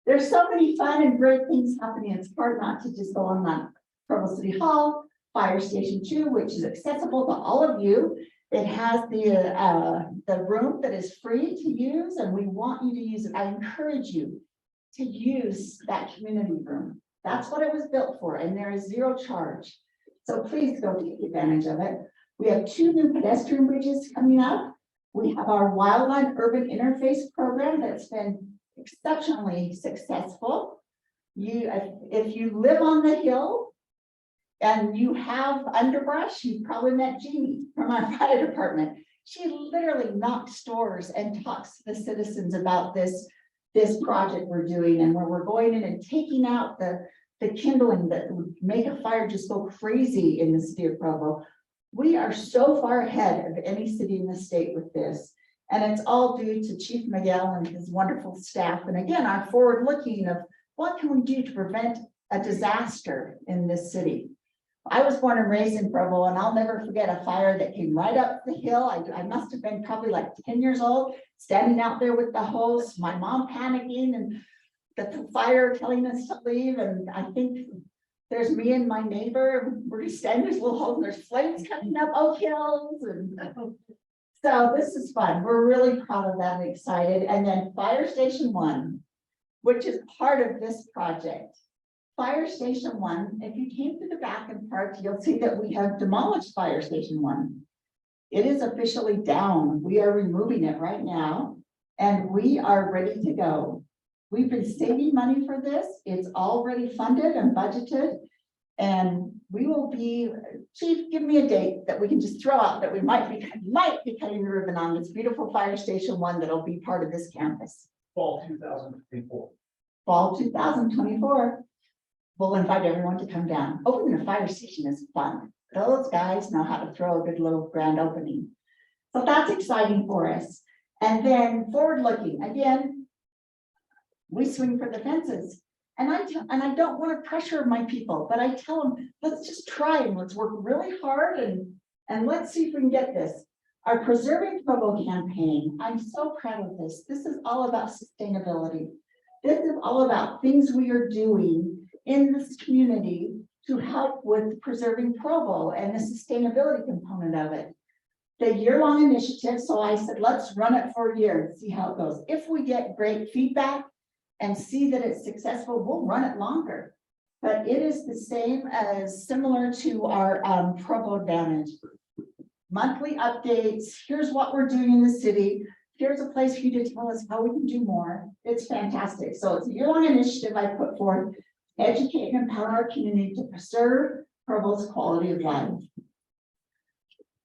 There's so many fun and great things happening. It's hard not to just go on Provo City Hall, Fire Station 2, which is accessible to all of you. It has the room that is free to use, and we want you to use it. I encourage you to use that community room. That's what it was built for, and there is zero charge. So please go take advantage of it. We have 2 new pedestrian bridges coming up. We have our Wildland Urban Interface program that's been exceptionally successful. If you live on the hill and you have underbrush, you probably met Jeannie from our fire department. She literally knocks doors and talks to the citizens about this project we're doing, and where we're going in and taking out the kindling that would make a fire just go crazy in the city of Provo. We are so far ahead of any city in the state with this. And it's all due to Chief Miguel and his wonderful staff. And again, our forward looking of what can we do to prevent a disaster in this city. I was born and raised in Provo, and I'll never forget a fire that came right up the hill. I must have been probably like 10 years old, standing out there with the hose, my mom panicking and the fire telling us to leave. And I think there's me and my neighbor, we're standing in this little hole and there's flames coming up Oak Hills. And so this is fun. We're really proud of that and excited. And then Fire Station 1, which is part of this project. Fire Station 1, if you came to the back and parked, you'll see that we have demolished Fire Station 1. It is officially down. We are removing it right now, and we are ready to go. We've been saving money for this. It's already funded and budgeted, and we will be, Chief, give me a date that we can just throw out that we might be cutting the ribbon on this beautiful Fire Station 1 that'll be part of this campus. Fall 2024. Fall 2024. We'll invite everyone to come down. Opening a fire station is fun. Those guys know how to throw a good little grand opening. So that's exciting for us. And then forward looking, again, we swing for the fences. And I don't want to pressure my people, but I tell them, let's just try and let's work really hard and let's see if we can get this. Our Preserving Provo campaign, I'm so proud of this. This is all about sustainability. This is all about things we are doing in this community to help with preserving Provo and the sustainability component of it. The year-long initiative, so I said, let's run it for a year and see how it goes. If we get great feedback and see that it's successful, we'll run it longer. But it is the same as similar to our Provo Advantage. Monthly updates, here's what we're doing in the city. Here's a place for you to tell us how we can do more. It's fantastic. So it's a year-long initiative I put forth, educate and empower our community to preserve Provo's quality of life.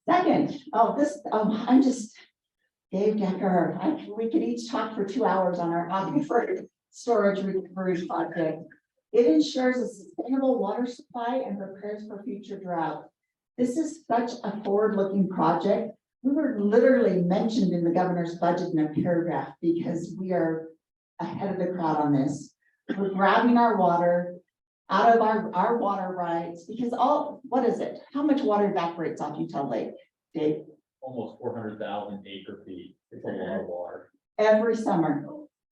Second, I'm just Dave Decker. We could each talk for 2 hours on our aquifer storage recovery project. It ensures a sustainable water supply and prepares for future drought. This is such a forward-looking project. We were literally mentioned in the governor's budget in a paragraph because we are ahead of the crowd on this. We're grabbing our water out of our water rights because what is it? How much water evaporates off Utah Lake, Dave? Almost 400,000 acre feet. It's a lot of water. Every summer.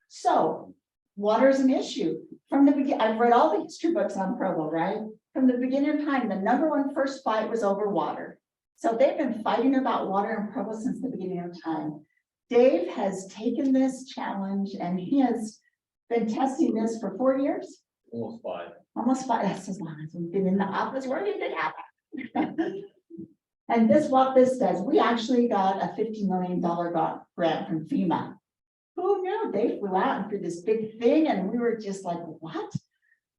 So water is an issue. From the beginning, I've read all the history books on Provo, right? From the beginning of time, the #1 first fight was over water. So they've been fighting about water in Provo since the beginning of time. Dave has taken this challenge and he has been testing this for 4 years. Almost 5. Almost 5. That's as long as we've been in the office working together. And this, what this does, we actually got a $50 million grant from FEMA. Who knew? They flew out and did this big thing and we were just like, what?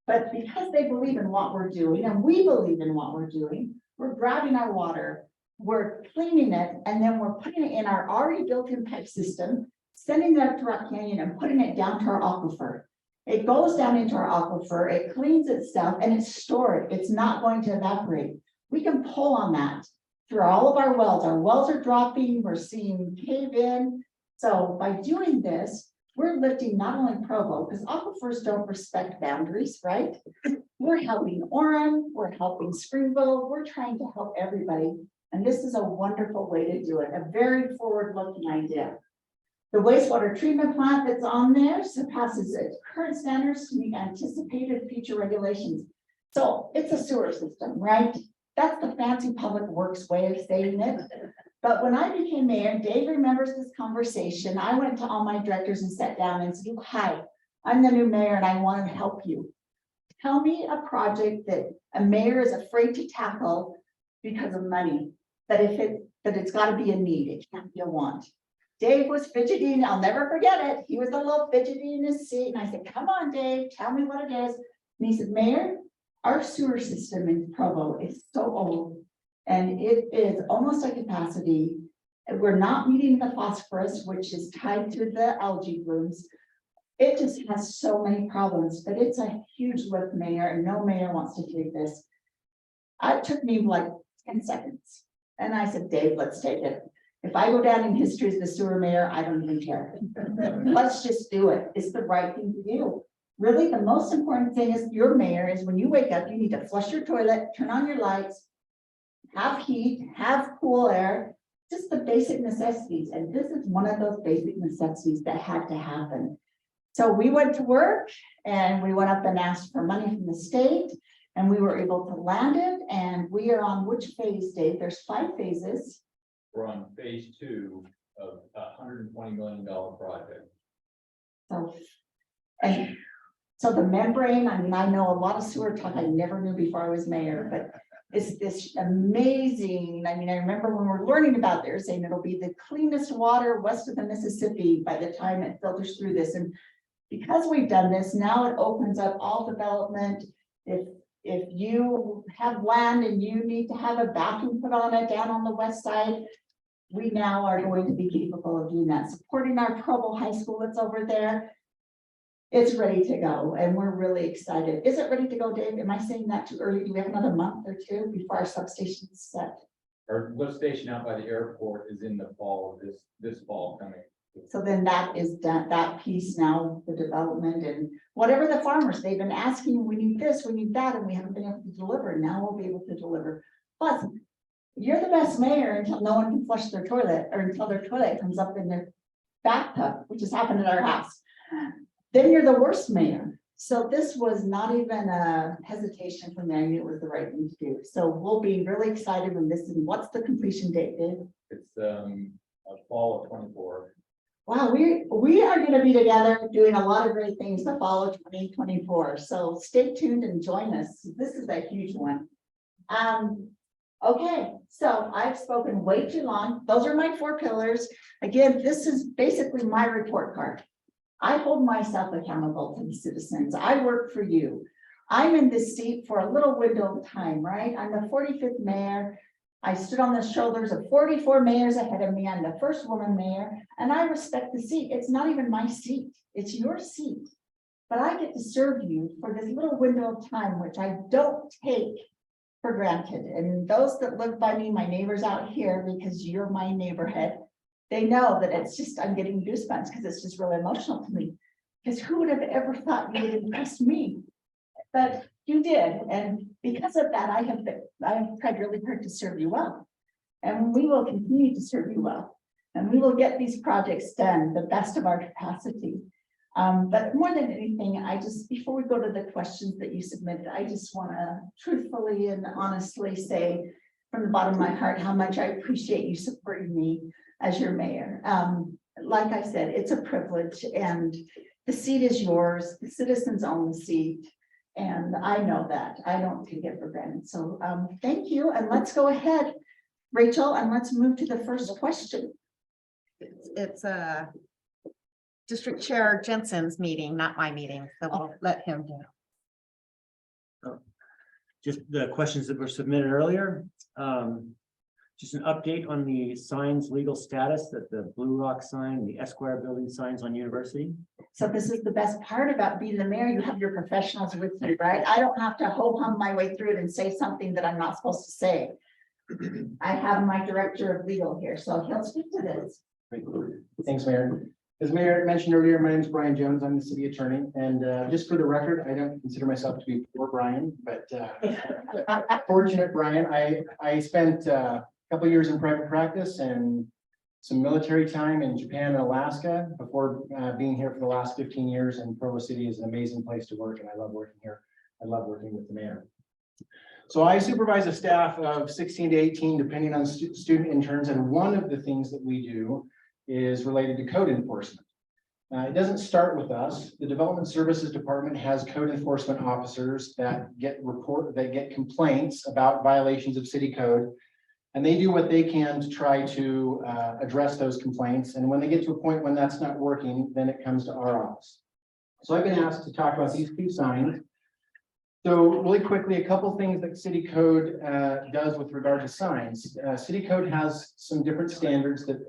But because they believe in what we're doing and we believe in what we're doing, we're grabbing our water, we're cleaning it, and then we're putting it in our already built-in pipe system, sending it up to Rock Canyon and putting it down to our aquifer. It goes down into our aquifer, it cleans itself and it's stored. It's not going to evaporate. We can pull on that through all of our wells. Our wells are dropping, we're seeing cave in. So by doing this, we're lifting not only Provo, because aquifers don't respect boundaries, right? We're helping Orem, we're helping Springville, we're trying to help everybody. And this is a wonderful way to do it, a very forward-looking idea. The wastewater treatment plant that's on there surpasses its current standards to meet anticipated future regulations. So it's a sewer system, right? That's the fancy public works way of saying it. But when I became mayor, Dave remembers this conversation. I went to all my directors and sat down and said, hi, I'm the new mayor and I want to help you. Tell me a project that a mayor is afraid to tackle because of money, but it's got to be a need, it can't be a want. Dave was fidgeting, I'll never forget it. He was a little fidgety in his seat and I said, come on, Dave, tell me what it is. And he said, Mayor, our sewer system in Provo is so old and it is almost at capacity. And we're not meeting the phosphorus, which is tied to the algae blooms. It just has so many problems, but it's a huge lift, Mayor, and no mayor wants to take this. It took me like 10 seconds. And I said, Dave, let's take it. If I go down in history as the sewer mayor, I don't even care. Let's just do it. It's the right thing to do. Really, the most important thing is your mayor is when you wake up, you need to flush your toilet, turn on your lights, have heat, have cool air, just the basic necessities. And this is one of those basic necessities that had to happen. So we went to work and we went up and asked for money from the state and we were able to land it. And we are on which phase, Dave? There's 5 phases. We're on phase 2 of a $120 million project. So, and so the membrane, I mean, I know a lot of sewer talk I never knew before I was mayor, but it's this amazing. I mean, I remember when we're learning about this, saying it'll be the cleanest water west of the Mississippi by the time it filters through this. And because we've done this, now it opens up all development. If you have land and you need to have a bathroom put on it down on the west side, we now are going to be capable of doing that. Supporting our Provo High School that's over there. It's ready to go and we're really excited. Is it ready to go, Dave? Am I saying that too early? Do we have another month or two before our substation is set? Our lift station out by the airport is in the fall of this fall coming. So then that is done, that piece now, the development and whatever the farmers, they've been asking, we need this, we need that, and we haven't been able to deliver. Now we'll be able to deliver. Plus, you're the best mayor until no one can flush their toilet or until their toilet comes up in their bathtub, which has happened at our house. Then you're the worst mayor. So this was not even a hesitation for me. I knew it was the right thing to do. So we'll be really excited when this is, what's the completion date, Dave? It's fall of 24. Wow, we are going to be together doing a lot of great things to follow 2024. So stay tuned and join us. This is a huge one. Okay, so I've spoken way too long. Those are my 4 pillars. Again, this is basically my report card. I hold myself accountable to the citizens. I work for you. I'm in this seat for a little window of time, right? I'm the 45th mayor. I stood on the shoulders of 44 mayors ahead of me. I'm the first woman mayor, and I respect the seat. It's not even my seat. It's your seat. But I get to serve you for this little window of time, which I don't take for granted. And those that live by me, my neighbors out here, because you're my neighborhood, they know that it's just, I'm getting goosebumps because it's just really emotional to me. Because who would have ever thought you would impress me? But you did. And because of that, I have tried really hard to serve you well. And we will continue to serve you well. And we will get these projects done the best of our capacity. But more than anything, before we go to the questions that you submitted, I just want to truthfully and honestly say from the bottom of my heart how much I appreciate you supporting me as your mayor. Like I said, it's a privilege and the seat is yours. The citizens own the seat. And I know that. I don't take it for granted. So thank you. And let's go ahead. Rachel, and let's move to the first question. It's District Chair Jensen's meeting, not my meeting, so we'll let him do it. Just the questions that were submitted earlier. Just an update on the signs legal status, that the Blue Rock sign, the Esquire building signs on University. So this is the best part about being the mayor. You have your professionals with you, right? I don't have to ho-hum my way through it and say something that I'm not supposed to say. I have my director of legal here, so he'll speak to this. Thanks, Mayor. As Mayor mentioned earlier, my name is Brian Jones. I'm the city attorney, and just for the record, I don't consider myself to be poor Brian, but fortunate Brian. I spent a couple of years in private practice and some military time in Japan and Alaska before being here for the last 15 years. And Provo City is an amazing place to work, and I love working here. I love working with the mayor. So I supervise a staff of 16 to 18, depending on student interns, and one of the things that we do is related to code enforcement. It doesn't start with us. The Development Services Department has code enforcement officers that get complaints about violations of city code, and they do what they can to try to address those complaints. And when they get to a point when that's not working, then it comes to our office. So I've been asked to talk about these two signs. So really quickly, a couple things that city code does with regard to signs. City code has some different standards that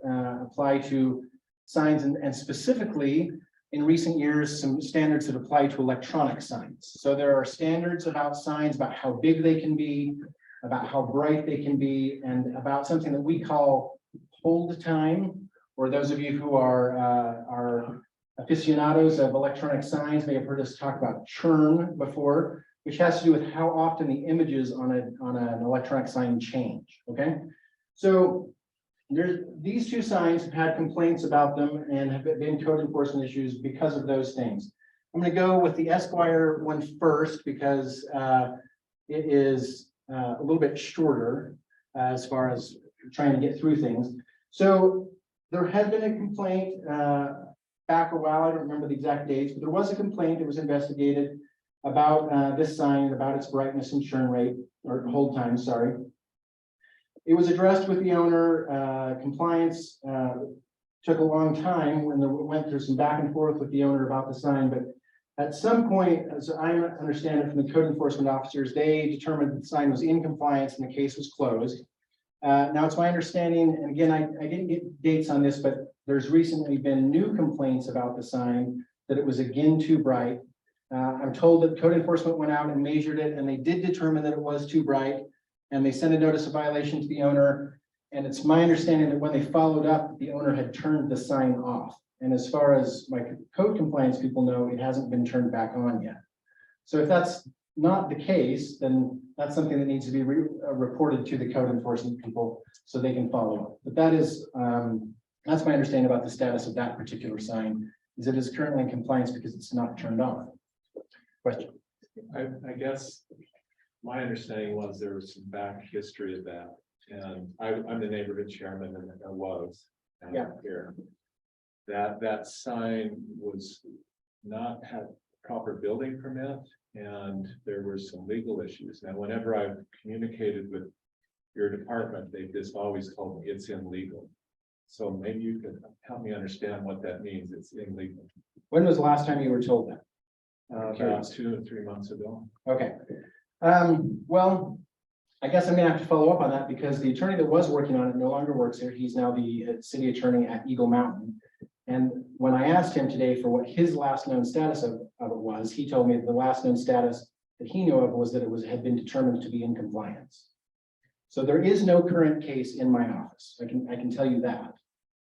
apply to signs, and specifically in recent years, some standards that apply to electronic signs. So there are standards about signs, about how big they can be, about how bright they can be, and about something that we call hold time, or those of you who are aficionados of electronic signs may have heard us talk about churn before, which has to do with how often the images on an electronic sign change. Okay, so these two signs have had complaints about them and have been code enforcement issues because of those things. I'm going to go with the Esquire one first because it is a little bit shorter as far as trying to get through things. So there had been a complaint back a while. I don't remember the exact dates, but there was a complaint that was investigated about this sign, about its brightness and churn rate, or hold time, sorry. It was addressed with the owner. Compliance took a long time when there went through some back and forth with the owner about the sign, but at some point, as I understand it from the code enforcement officers, they determined that the sign was in compliance and the case was closed. Now it's my understanding, and again, I didn't get dates on this, but there's recently been new complaints about the sign, that it was again too bright. I'm told that code enforcement went out and measured it, and they did determine that it was too bright, and they sent a notice of violation to the owner. And it's my understanding that when they followed up, the owner had turned the sign off. And as far as my code compliance people know, it hasn't been turned back on yet. So if that's not the case, then that's something that needs to be reported to the code enforcement people so they can follow up. But that is, that's my understanding about the status of that particular sign, is it is currently in compliance because it's not turned on. Question. I guess my understanding was there was some back history of that, and I'm the neighborhood chairman, and I was here. That sign was not had proper building permit, and there were some legal issues. Now, whenever I've communicated with your department, they just always told me it's illegal. So maybe you could help me understand what that means. It's illegal. When was the last time you were told that? About 2 or 3 months ago. Okay. Well, I guess I'm gonna have to follow up on that because the attorney that was working on it no longer works here. He's now the city attorney at Eagle Mountain. And when I asked him today for what his last known status of it was, he told me that the last known status that he knew of was that it had been determined to be in compliance. So there is no current case in my office. I can tell you that.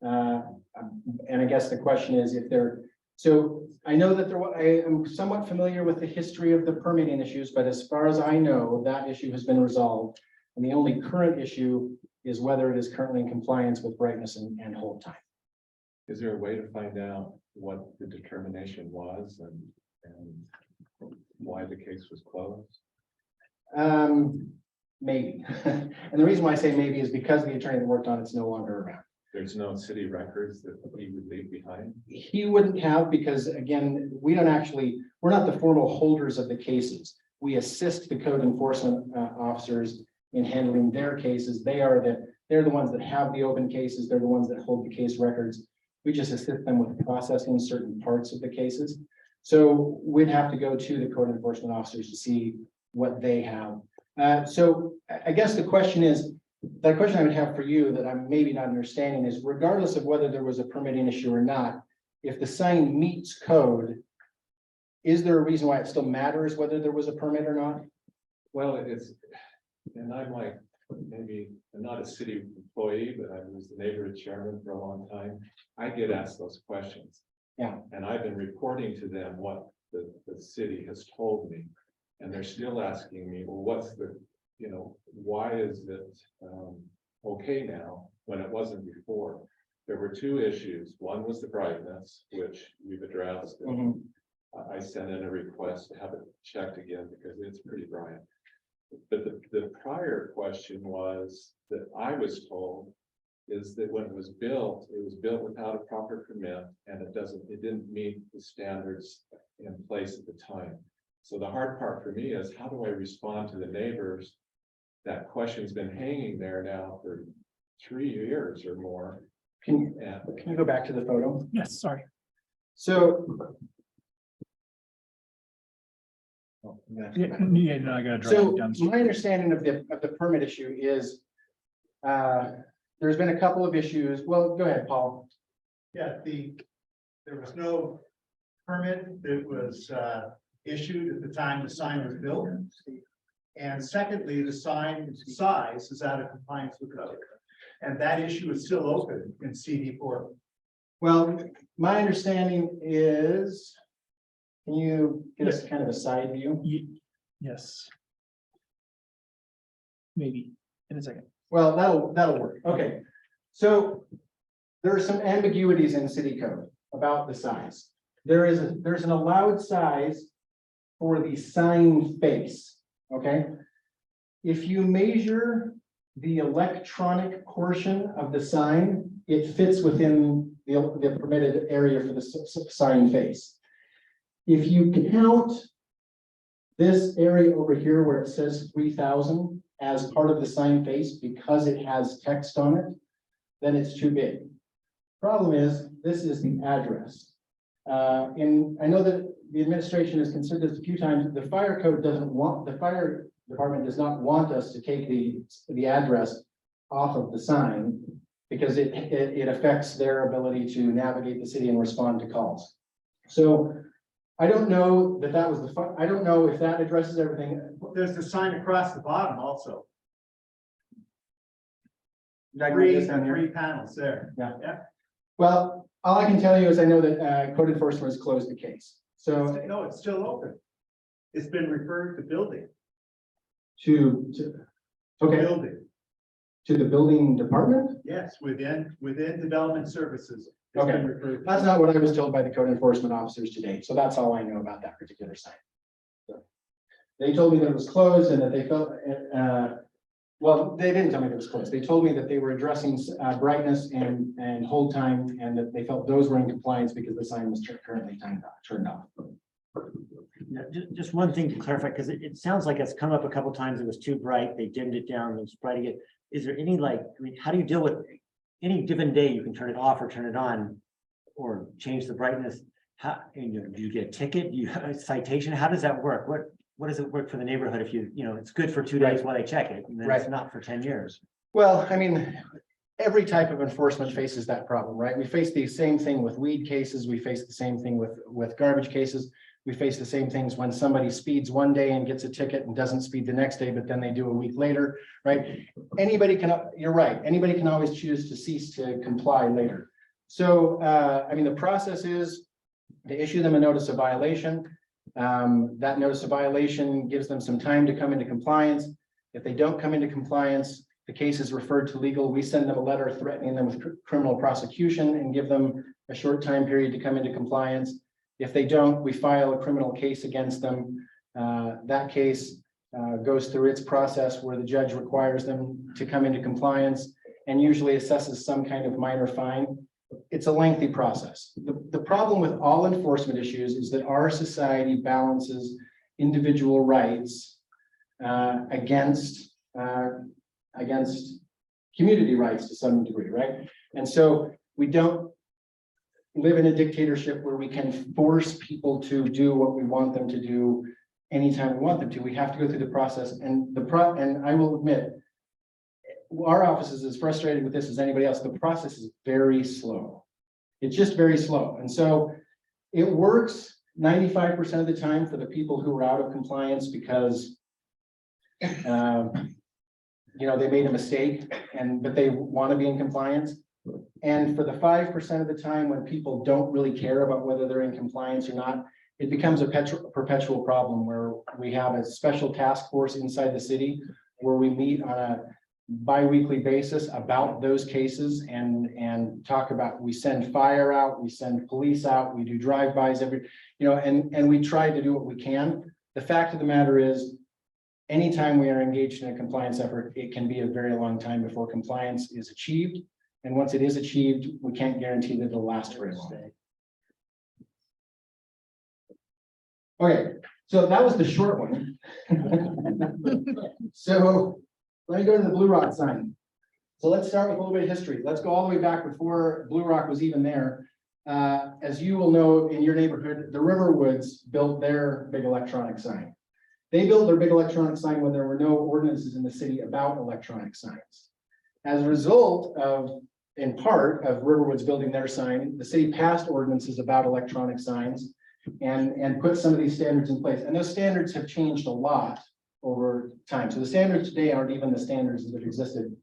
And I guess the question is if there. So I know that I am somewhat familiar with the history of the permitting issues, but as far as I know, that issue has been resolved. And the only current issue is whether it is currently in compliance with brightness and hold time. Is there a way to find out what the determination was and why the case was closed? Maybe. And the reason why I say maybe is because the attorney that worked on it's no longer around. There's no city records that he would leave behind? He wouldn't have, because again, we're not the formal holders of the cases. We assist the code enforcement officers in handling their cases. They are They're the ones that have the open cases. They're the ones that hold the case records. We just assist them with processing certain parts of the cases. So we'd have to go to the code enforcement officers to see what they have. So I guess the question is, the question I would have for you that I'm maybe not understanding is, regardless of whether there was a permitting issue or not, if the sign meets code, is there a reason why it still matters whether there was a permit or not? Well, it's, and I'm like, maybe I'm not a city employee, but I was the neighborhood chairman for a long time. I get asked those questions. Yeah. And I've been reporting to them what the city has told me. And they're still asking me, well, what's the, you know, why is it okay now when it wasn't before? There were two issues. One was the brightness, which we've addressed. And I sent in a request to have it checked again because it's pretty bright. But the prior question was that I was told is that when it was built without a proper permit, and it didn't meet the standards in place at the time. So the hard part for me is, how do I respond to the neighbors? That question's been hanging there now for 3 years or more. Can you go back to the photo? Yes, sorry. So. Yeah, no, I gotta So my understanding of the permit issue is, there's been a couple of issues. Well, go ahead, Paul. Yeah, there was no permit that was issued at the time the sign was built. And secondly, the sign size is out of compliance with code. And that issue is still open in CD4. Well, my understanding is, can you give us kind of a side view? Yes. Maybe in a second. Well, that'll work. Okay. So there are some ambiguities in city code about the size. There's an allowed size for the sign face. Okay. If you measure the electronic portion of the sign, it fits within the permitted area for the sign face. If you count this area over here where it says 3,000 as part of the sign face because it has text on it, then it's too big. Problem is, this is the address. I know that the administration has considered this a few times. The fire department does not want us to take the address off of the sign because it affects their ability to navigate the city and respond to calls. So I don't know that was I don't know if that addresses everything. There's the sign across the bottom also. Three panels there. Yeah. Well, all I can tell you is I know that code enforcement has closed the case. So no, it's still open. It's been referred to building. To building. To the building department? Yes, within development services. It's Okay, been referred to. that's not what I was told by the code enforcement officers today. So that's all I know about that particular site. So they told me that it was closed and that they felt, well, they didn't tell me that it was closed. They told me that they were addressing brightness and hold time and that they felt those were in compliance because the sign was currently turned off. Yeah, just one thing to clarify, because it sounds like it's come up a couple times. It was too bright. They dimmed it down. It was bright again. Is there any how do you deal with any given day? You can turn it off or turn it on or change the brightness. How, do you get a ticket? Do you have a citation? How does that work? What does it work for the neighborhood if it's good for 2 days while they check it and then it's not for 10 years? Well, I mean, every type of enforcement faces that problem, right? We face the same thing with weed cases. We face the same thing with garbage cases. We face the same things when somebody speeds one day and gets a ticket and doesn't speed the next day, but then they do a week later, right? You're right. Anybody can always choose to cease to comply later. So, I mean, the process is to issue them a notice of violation. That notice of violation gives them some time to come into compliance. If they don't come into compliance, the case is referred to legal. We send them a letter threatening them with criminal prosecution and give them a short time period to come into compliance. If they don't, we file a criminal case against them. That case goes through its process where the judge requires them to come into compliance and usually assesses some kind of minor fine. It's a lengthy process. The problem with all enforcement issues is that our society balances individual rights against community rights to some degree, right? And so we don't live in a dictatorship where we can force people to do what we want them to do anytime we want them to. We have to go through the process, and and I will admit, our office is as frustrated with this as anybody else. The process is very slow. It's just very slow. And so it works 95% of the time for the people who are out of compliance because you know, they made a mistake but they want to be in compliance. And for the 5% of the time when people don't really care about whether they're in compliance or not, it becomes a perpetual problem where we have a special task force inside the city where we meet on a bi-weekly basis about those cases and talk about, we send fire out, we send police out, we do drive-bys and we try to do what we can. The fact of the matter is, anytime we are engaged in a compliance effort, it can be a very long time before compliance is achieved. And once it is achieved, we can't guarantee that it'll last very long. Okay, so that was the short one. So let me go to the Blue Rock sign. So let's start with a little bit of history. Let's go all the way back before Blue Rock was even there. As you will know, in your neighborhood, the Riverwoods built their big electronic sign. They built their big electronic sign when there were no ordinances in the city about electronic signs. As a result of, in part, of Riverwoods building their sign, the city passed ordinances about electronic signs and put some of these standards in place. And those standards have changed a lot over time. So the standards today aren't even the standards that existed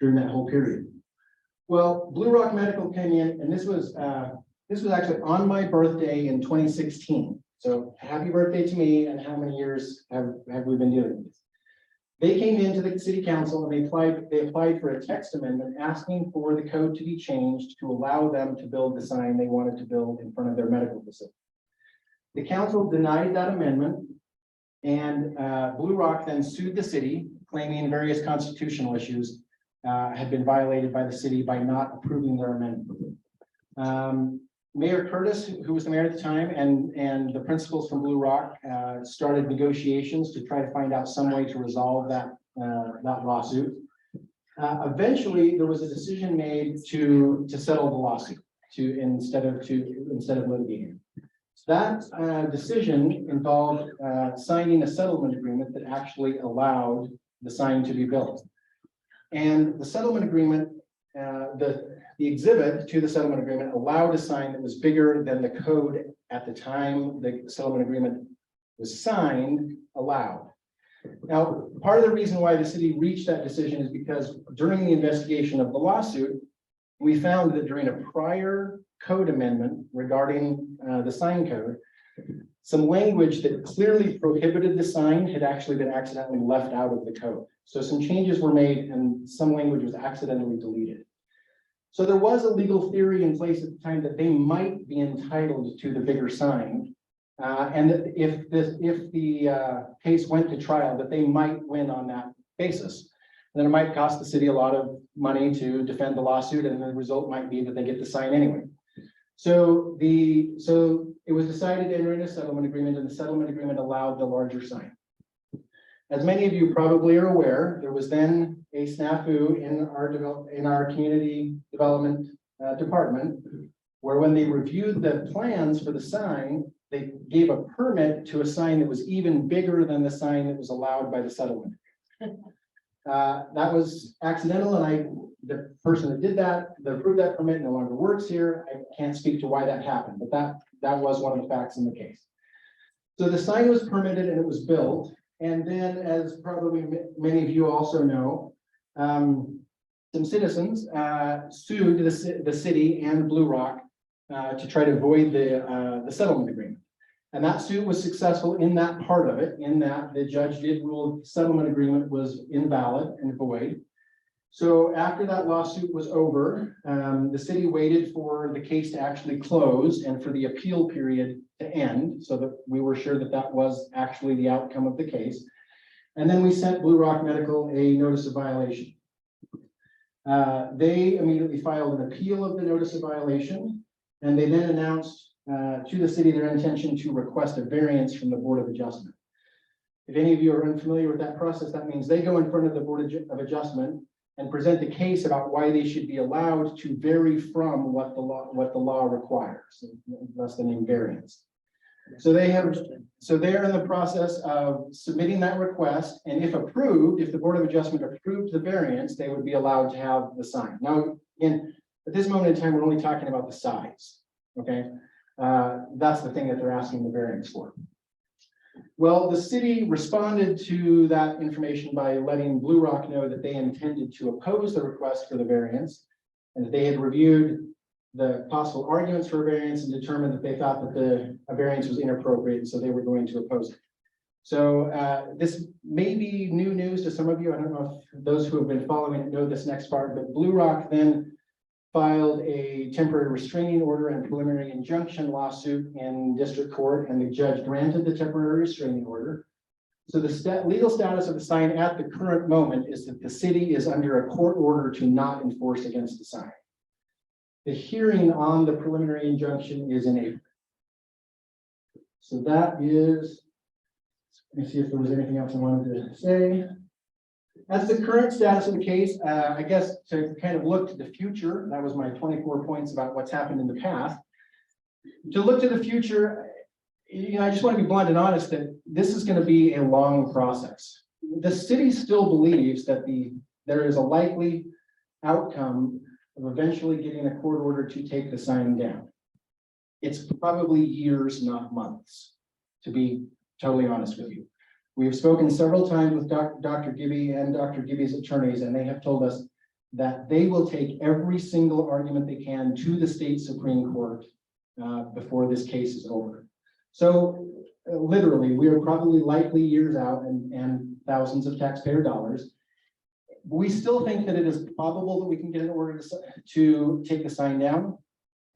during that whole period. Well, Blue Rock Medical came in, and this was actually on my birthday in 2016. So happy birthday to me, and how many years have we been dealing with this? They came into the city council and they applied for a text amendment asking for the code to be changed to allow them to build the sign they wanted to build in front of their medical facility. The council denied that amendment, and Blue Rock then sued the city, claiming various constitutional issues had been violated by the city by not approving their amendment. Mayor Curtis, who was the mayor at the time, and the principals from Blue Rock started negotiations to try to find out some way to resolve that lawsuit. Eventually, there was a decision made to settle the lawsuit instead of litigating. So that decision involved signing a settlement agreement that actually allowed the sign to be built. And the settlement agreement, the exhibit to the settlement agreement allowed a sign that was bigger than the code at the time the settlement agreement was signed allowed. Now, part of the reason why the city reached that decision is because during the investigation of the lawsuit, we found that during a prior code amendment regarding the sign code, some language that clearly prohibited the sign had actually been accidentally left out of the code. So some changes were made and some language was accidentally deleted. So there was a legal theory in place at the time that they might be entitled to the bigger sign. And that if the case went to trial, that they might win on that basis. And then it might cost the city a lot of money to defend the lawsuit, and the result might be that they get the sign anyway. So it was decided to enter into a settlement agreement, and the settlement agreement allowed the larger sign. As many of you probably are aware, there was then a snafu in our community development department, where when they reviewed the plans for the sign, they gave a permit to a sign that was even bigger than the sign that was allowed by the settlement. That was accidental, and the person that did that approved that permit no longer works here. I can't speak to why that happened, but that was one of the facts in the case. So the sign was permitted and it was built. And then, as probably many of you also know, some citizens sued the city and Blue Rock to try to void the settlement agreement. And that suit was successful in that part of it, in that the judge did rule the settlement agreement was invalid and void. So after that lawsuit was over, the city waited for the case to actually close and for the appeal period to end, so that we were sure that that was actually the outcome of the case. And then we sent Blue Rock Medical a notice of violation. They immediately filed an appeal of the notice of violation, and they then announced to the city their intention to request a variance from the Board of Adjustment. If any of you are unfamiliar with that process, that means they go in front of the Board of Adjustment and present a case about why they should be allowed to vary from what the law requires, thus the name variance. So they are in the process of submitting that request, and if approved, if the Board of Adjustment approved the variance, they would be allowed to have the sign. Now, again, at this moment in time, we're only talking about the size, okay? That's the thing that they're asking the variance for. Well, the city responded to that information by letting Blue Rock know that they intended to oppose the request for the variance, and that they had reviewed the possible arguments for a variance and determined that they thought that a variance was inappropriate, and so they were going to oppose it. So this may be new news to some of you. I don't know if those who have been following it know this next part, but Blue Rock then filed a temporary restraining order and preliminary injunction lawsuit in district court, and the judge granted the temporary restraining order. So the legal status of the sign at the current moment is that the city is under a court order to not enforce against the sign. The hearing on the preliminary injunction is in April. So that is, let me see if there was anything else I wanted to say. That's the current status of the case. I guess to kind of look to the future, that was my 24 points about what's happened in the past. To look to the future, I just want to be blunt and honest that this is going to be a long process. The city still believes that there is a likely outcome of eventually getting a court order to take the sign down. It's probably years, not months, to be totally honest with you. We've spoken several times with Dr. Gibby and Dr. Gibby's attorneys, and they have told us that they will take every single argument they can to the state Supreme Court before this case is over. So literally, we are probably likely years out and thousands of taxpayer dollars. We still think that it is probable that we can get an order to take the sign down.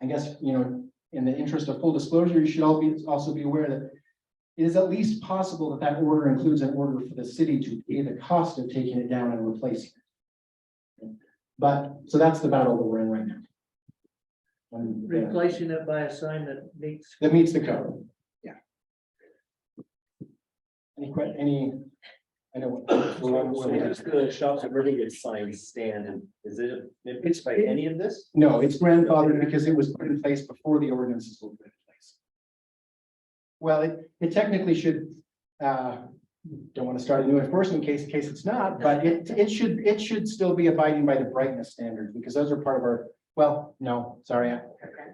I guess, in the interest of full disclosure, you should also be aware that it is at least possible that that order includes an order for the city to pay the cost of taking it down and replacing it. But, so that's the battle that we're in right now. Replacing it by a sign that meets. That meets the code, yeah. I know. So does the shops at Riverside sign stand, and is it influenced by any of this? No, it's grandfathered because it was put in place before the ordinances were put in place. Well, it technically should, don't want to start a new enforcement case in case it's not, but it should still be abiding by the brightness standards, because those are part of our, well, no, sorry.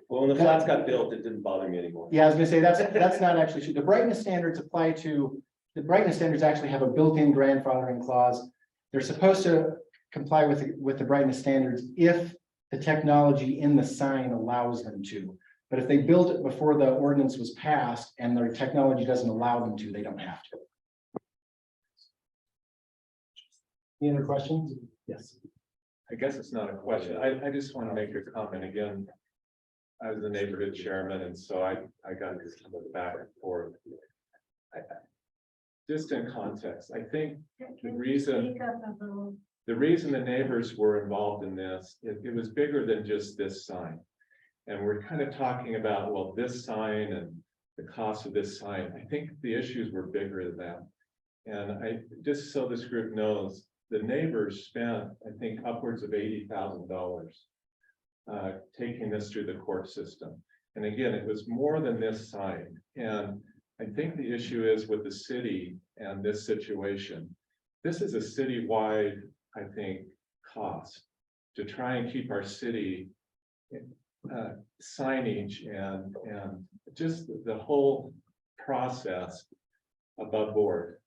Well, when the flats got built, it didn't bother me anymore. Yeah, I was gonna say, that's not actually true. The brightness standards apply to, the brightness standards actually have a built-in grandfathering clause. They're supposed to comply with the brightness standards if the technology in the sign allows them to. But if they built it before the ordinance was passed and their technology doesn't allow them to, they don't have to. Any other questions? Yes. I guess it's not a question. I just want to make a comment again. I was the neighborhood chairman, and so I got this back and forth. Just in context, I think the reason the neighbors were involved in this, it was bigger than just this sign. And we're kind of talking about, well, this sign and the cost of this sign. I think the issues were bigger than that. And just so this group knows, the neighbors spent, I think, upwards of $80,000 taking this through the court system. And again, it was more than this sign. And I think the issue is with the city and this situation. This is a citywide, I think, cost to try and keep our city signage and just the whole process above board.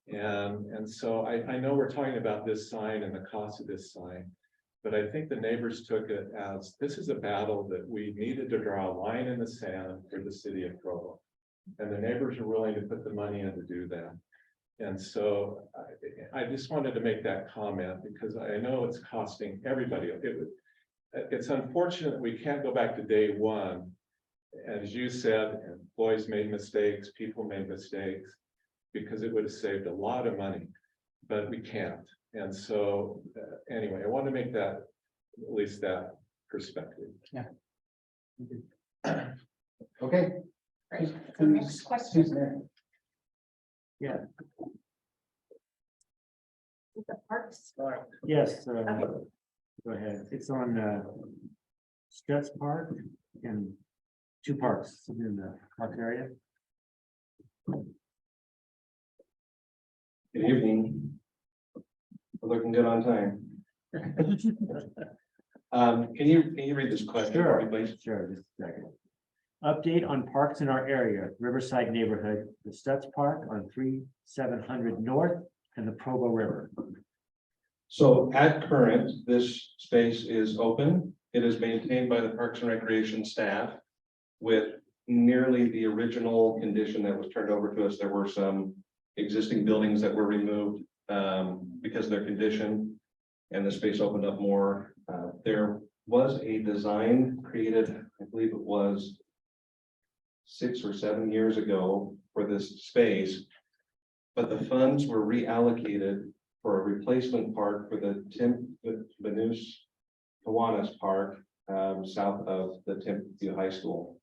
And so I know we're talking about this sign and the cost of this sign, but I think the neighbors took it as this is a battle that we needed to draw a line in the sand for the city of Provo. And the neighbors are willing to put the money in to do that. And so I just wanted to make that comment because I know it's costing everybody. It's unfortunate we can't go back to day one. As you said, employees made mistakes, people made mistakes, because it would have saved a lot of money, but we can't. And so anyway, I want to make that, at least that perspective. Yeah. Okay. Right. So next question. Yeah. The parks. Yes, go ahead. It's on Stutz Park and two parks in the park area. Good evening. We're looking good on time. Can you read this question for me, please? Sure, just a second. Update on parks in our area, Riverside Neighborhood, the Stutz Park on 3700 North and the Provo River. So at current, this space is open. It is maintained by the Parks and Recreation staff with nearly the original condition that was turned over to us. There were some existing buildings that were removed because of their condition, and the space opened up more. There was a design created, I believe it was 6 or 7 years ago for this space, but the funds were reallocated for a replacement park for the Benus Kiwanis Park south of the Timpview High School.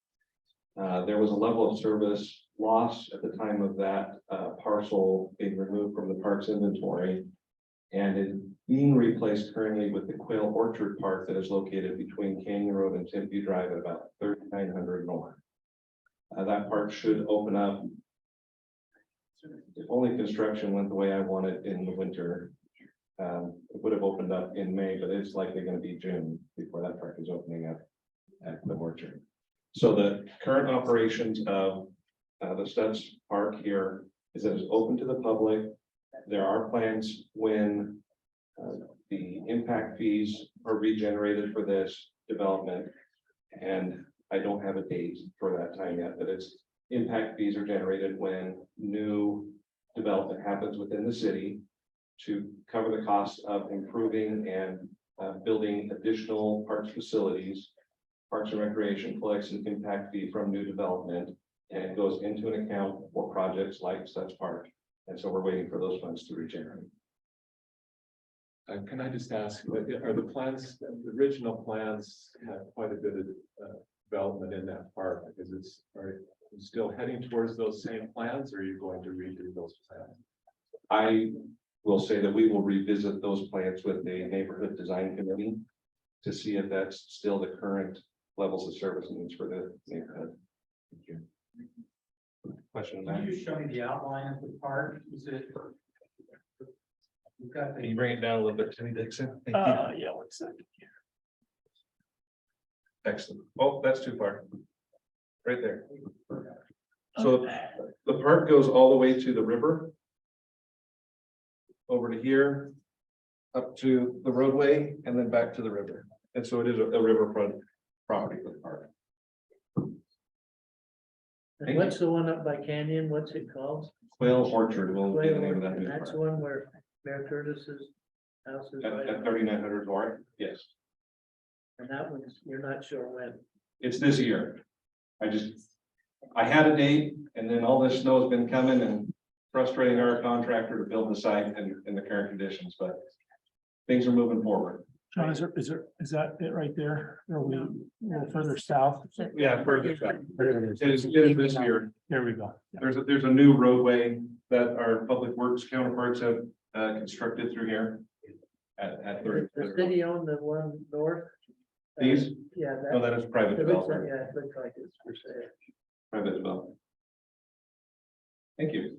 There was a level of service loss at the time of that parcel being removed from the park's inventory, and it being replaced currently with the Quail Orchard Park that is located between Canyon Road and Timpview Drive at about 3900 north. That park should open up, if only construction went the way I want it in the winter. It would have opened up in May, but it's likely going to be June before that park is opening up at the orchard. So the current operations of the Stutz Park here is that it's open to the public. There are plans when the impact fees are regenerated for this development, and I don't have a date for that time yet, but it's impact fees are generated when new development happens within the city to cover the cost of improving and building additional parks facilities. Parks and Recreation collects an impact fee from new development, and it goes into an account for projects like Stutz Park. And so we're waiting for those funds to regenerate. Can I just ask, are the plans, the original plans have quite a bit of development in that park? Because are you still heading towards those same plans, or are you going to redo those plans? I will say that we will revisit those plans with the neighborhood design committee to see if that's still the current levels of service needs for the neighborhood. Thank you. Question. Can you show me the outline of the park? Is it? You've got Can you bring it down a little bit, Timmy Dixon? Thank you. Yeah, 1 second. Excellent. Oh, that's too far. Right there. So the park goes all the way to the river. Over to here, up to the roadway, and then back to the river. And so it is a riverfront property for the park. And what's the one up by Canyon? What's it called? Quail Orchard will be the name of that new That's the park. one where Mayor Curtis's house is. At 3900 north, yes. And that one's, you're not sure when. It's this year. I had a date, and then all this snow has been coming and frustrating our contractor to build the site in the current conditions, but things are moving forward. John, is that it right there? Or are we a little further south? Yeah, further south. It is this year. There we go. There's a new roadway that our public works counterparts have constructed through here at The city owned the one north? These? Yeah. No, that is private It looks development. like- Yeah, it looks like it's for sale. Private development. Thank you.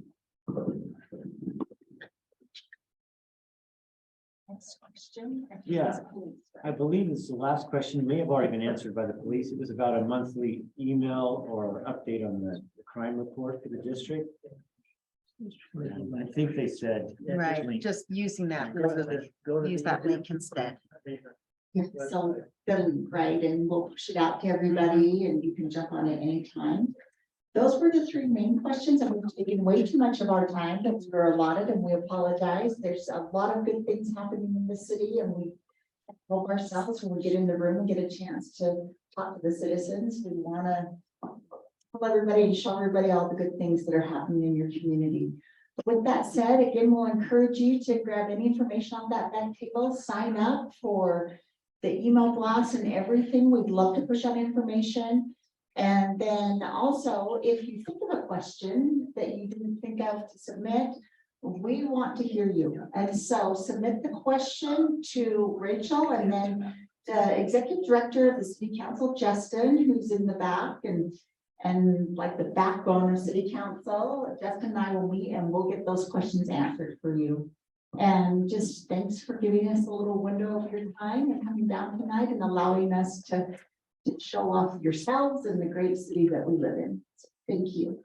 Next question. Yeah. I believe this is the last question. It may have already been answered by the police. It was about a monthly email or update on the crime report for the district. And I think they said. Right, just using that, use that link instead. Yeah, so the right, and we'll push it out to everybody and you can jump on it anytime. Those were the 3 main questions, and we've taken way too much of our time that we were allotted, and we apologize. There's a lot of good things happening in the city, and we hope ourselves when we get in the room and get a chance to talk to the citizens. We want to tell everybody and show everybody all the good things that are happening in your community. With that said, again, we'll encourage you to grab any information on that back table, sign up for the email blast and everything. We'd love to push out information. And then also, if you think of a question that you didn't think of to submit, We want to hear you. And so submit the question to Rachel and then the executive director of the city council, Justin, who's in the back and like the backbone of city council. Justin and I will meet and we'll get those questions answered for you. And just thanks for giving us a little window of your time and coming down tonight and allowing us to show off yourselves and the great city that we live in. So thank you.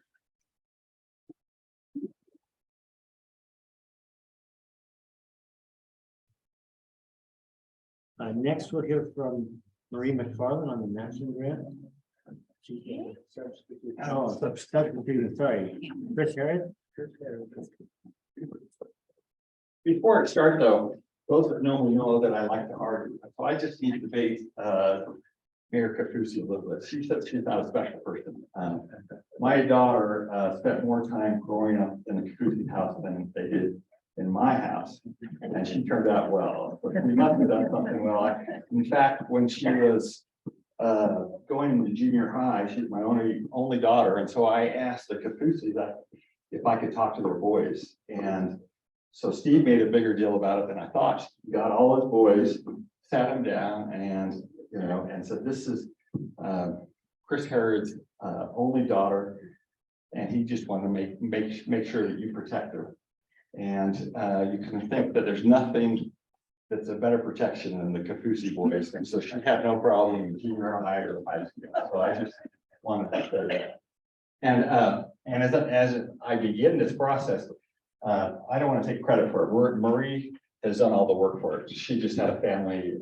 Next, we'll hear from Marie Macfarlane on the matching grant. Oh, substitute, sorry. Chris Harris? Before I start though, those that know me know that I like to argue, so I just need to debate Mayor Kaufusi a little bit. She said she's not a special person. My daughter spent more time growing up in the Kaufusi house than they did in my house, and she turned out well. But we must have done something well. In fact, when she was going to junior high, she's my only daughter, and so I asked the Kaufusi that if I could talk to their boys. And so Steve made a bigger deal about it than I thought. He got all his boys, sat them down, and and said, "This is Chris Harrod's only daughter, and he just wanted to make sure that you protect her." And you can think that there's nothing that's a better protection than the Kaufusi boys, and so she had no problem in junior high or high school. So I just wanted to say that. And as I begin this process, I don't want to take credit for it. Marie has done all the work for it. She just had a family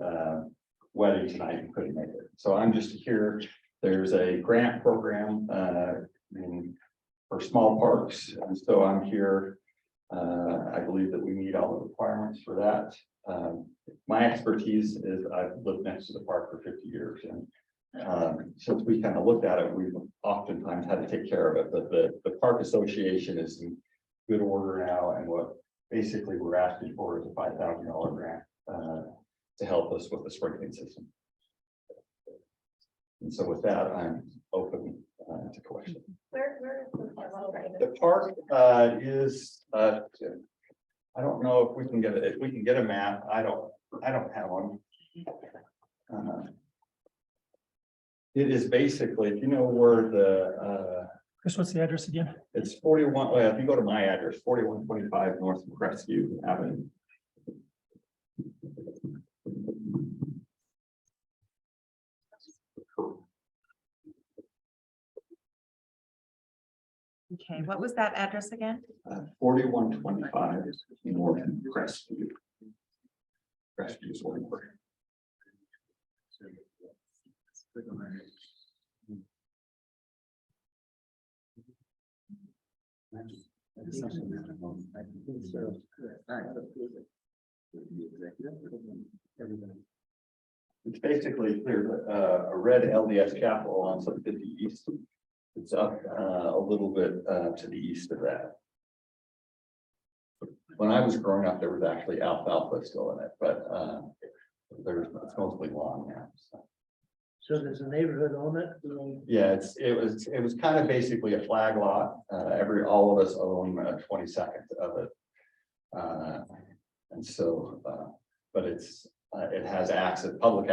wedding tonight and couldn't make it. So I'm just here. There's a grant program for small parks, and so I'm here. I believe that we meet all the requirements for that. My expertise is I've lived next to the park for 50 years, and since we kind of looked at it, we've oftentimes had to take care of it. But the park association is in good order now, and what basically we're asking for is a $5,000 grant to help us with the sprinkling system. And so with that, I'm open to questions. Where is the park? The park is I don't know if we can get it. If we can get a map, I don't have one. It is basically, if you know where the Chris, what's the address again? it's 41. Well, if you go to my address, 4125 North Crestview Avenue. Okay, what was that address again? 4125 North Crestview. Crestview is one word. It's basically there's a red LDS chapel on 750 East. It's up a little bit to the east of that. When I was growing up, there was actually alfalfa still in it, but it's mostly lawn now. So does the neighborhood own it? Yeah, it was kind of basically a flag lot. All of us own 22nd of it. And so, but it has public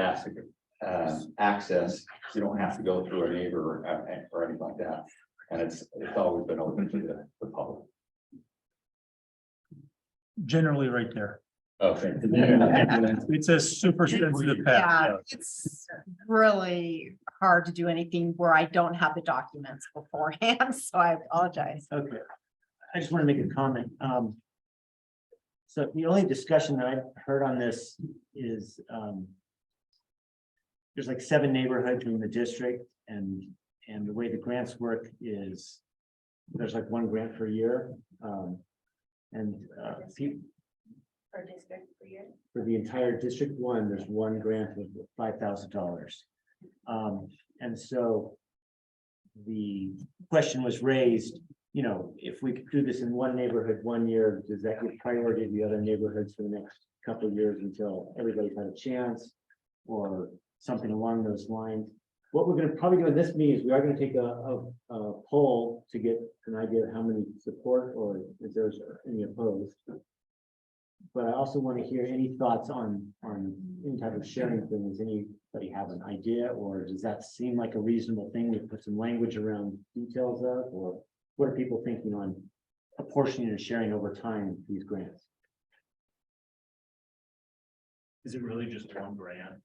access. You don't have to go through a neighbor or anything like that. And it's always been open to the public. Generally right there. Okay. It's a super sensitive Yeah, path. it's really hard to do anything where I don't have the documents beforehand, so I apologize. Okay, I just want to make a comment. So the only discussion that I've heard on this is there's like 7 neighborhoods in the district, and the way the grants work is there's like 1 grant per year. Per district per year? For the entire District 1, there's 1 grant of $5,000. And so the question was raised, if we could do this in one neighborhood 1 year, does that give priority to the other neighborhoods for the next couple of years until everybody's had a chance, or something along those lines? What we're gonna probably do in this meeting is we are gonna take a poll to get an idea of how many support or if there's any opposed. But I also want to hear any thoughts on any type of sharing thing. Does anybody have an idea, or does that seem like a reasonable thing? We put some language around details of, or what are people thinking on apportioning and sharing over time these grants? Is it really just one grant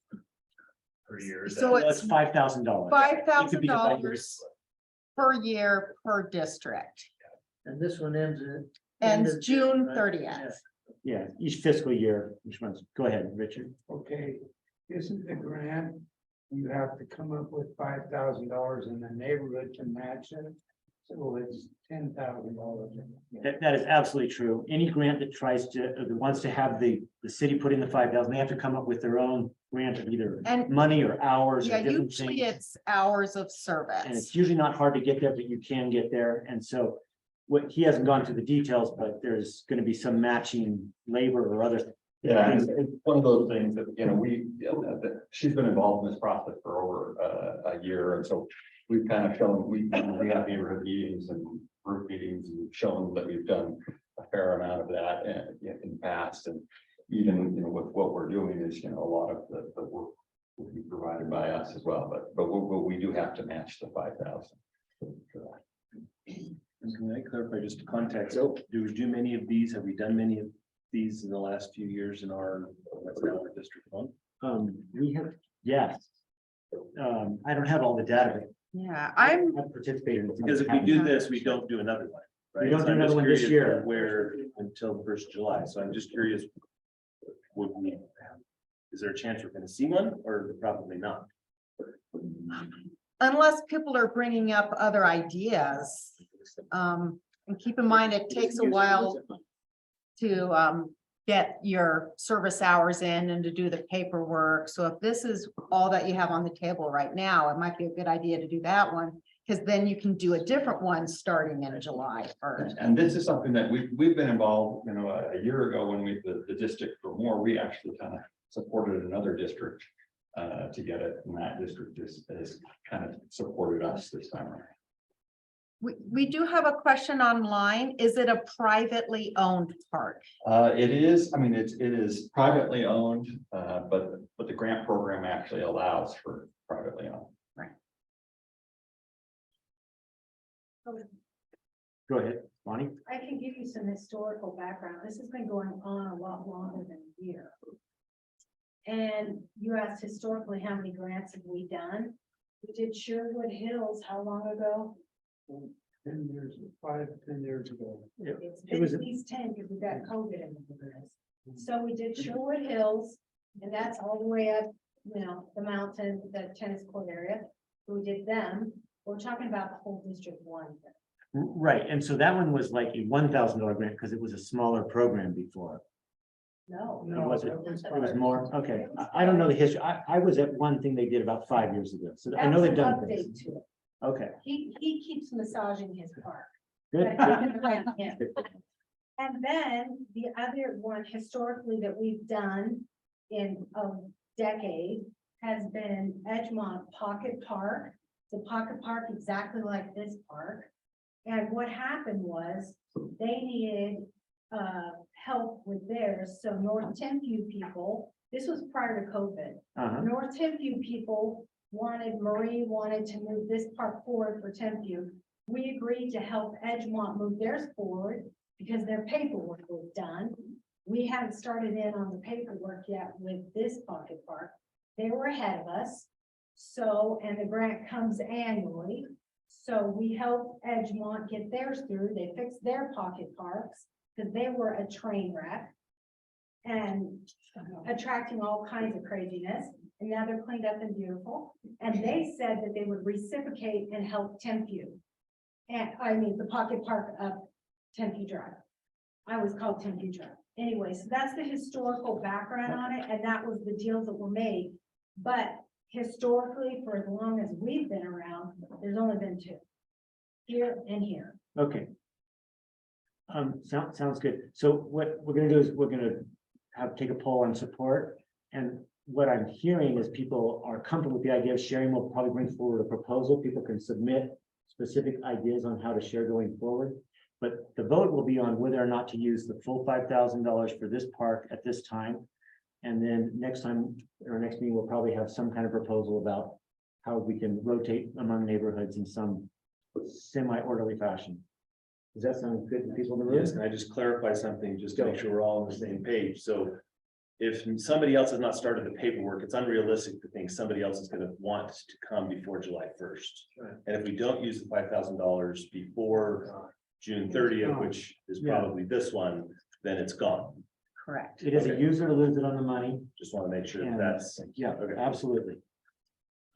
per year? Is So that- Well, it's $5,000. $5,000 per year per district. And this one ends at. Ends of June right? 30th. Yeah, each fiscal year, which one's, go ahead, Richard. Okay, isn't the grant, you have to come up with $5,000 and the neighborhood can match it? So it's $10,000. That is absolutely true. Any grant that tries to, that wants to have the city put in the 5,000, they have to come up with their own grant of either And money or hours or yeah, different usually things. it's hours of And it's service. usually not hard to get there, but you can get there. And so what, he hasn't gone through the details, but there's going to be some matching labor or other. Yeah, it's one of those things that, she's been involved in this process for over a year, and so we've kind of shown, we have neighborhood meetings and group meetings and shown that we've done a fair amount of that in the past, and even, with what we're doing is, a lot of the work will be provided by us as well, but we do have to match the 5,000. Can I clarify just context? So do we do many of these? Have we done many of these in the last few years in our, that's now our district one? We have, yes. I don't have all the data, but Yeah, I've participated. in some Because if we do this, we don't do another one. Right? We don't So do I'm another just one this curious year. Where until the 1st of July. So I'm just curious. Would we, is there a chance we're going to see one or probably not? unless people are bringing up other ideas. And keep in mind, it takes a while to get your service hours in and to do the paperwork. So if this is all that you have on the table right now, it might be a good idea to do that one, because then you can do a different one starting in July 1st. And this is something that we've been involved, a year ago when the district for more, we actually kind of supported another district to get it, and that district is kind of supported us this time around. We do have a question online. Is it a privately owned park? It is, it is privately owned, but the grant program actually allows for privately owned. Go ahead, Bonnie. I can give you some historical background. This has been going on a lot longer than a year. And you asked historically, how many grants have we done? We did Sherwood Hills, how long ago? 10 years, 5 to 10 years ago. It's It been was- at least 10 because we got COVID in this. So we did Sherwood Hills, and that's all the way up, the mountain, the tennis court area. We did them. We're talking about the whole District 1. Right, and so that one was like a $1,000 grant because it was a smaller program before. No. Or was it? It was more, okay. I don't know the history. I was at one thing they did about 5 years ago, so I know they've That's done an things. update to it. Okay, He keeps massaging his park. good. But you can plant him. And then the other one historically that we've done in a decade has been Edgemont Pocket Park. The pocket park exactly like this park. And what happened was they needed help with theirs. So North Tenview people, this was prior to COVID. Uh-huh. North Tenview people Marie wanted to move this park forward for Tenview. We agreed to help Edgemont move theirs forward because their paperwork was done. We hadn't started in on the paperwork yet with this pocket park. They were ahead of us. So, and the grant comes annually. So we helped Edgemont get theirs through. They fixed their pocket parks because they were a train wreck and attracting all kinds of craziness. And now they're cleaned up and beautiful. And they said that they would reciprocate and help Tenview. And the pocket park up Tenview Drive. I was called Tenview Drive. Anyway, so that's the historical background on it. And that was the deals that were made. But historically, for as long as we've been around, there's only been 2. Here and here. Okay. Sounds good. So what we're gonna do is we're gonna take a poll on support, and what I'm hearing is people are comfortable with the idea of sharing. We'll probably bring forward a proposal. People can submit specific ideas on how to share going forward. But the vote will be on whether or not to use the full $5,000 for this park at this time. And then next time, or next meeting, we'll probably have some kind of proposal about how we can rotate among neighborhoods in some semi-orderly fashion. Does that sound good to people in the room? Yes, can I just clarify something, just to make sure we're all on the same page? So if somebody else has not started the paperwork, it's unrealistic to think somebody else is gonna want to come before July 1st. And if we don't use the $5,000 before June 30th, which is probably this one, then it's gone. Correct. It is a use it or lose it on the money. Just want to make sure And- that's. Yeah, Okay. absolutely.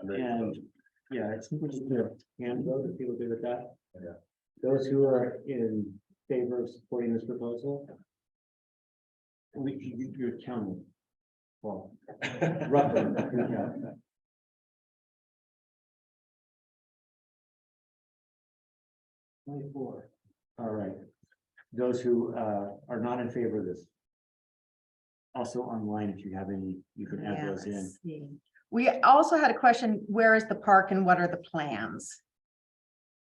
I'm ready to And, vote. yeah, it's simply just a hand vote, if people do with that. Yeah. Those who are in favor of supporting this proposal. You're counting. Well, roughly. Yeah. All right. Those who are not in favor of this. Also online, if you have any, you can add Yeah, those in. let's see. We also had a question, where is the park and what are the plans?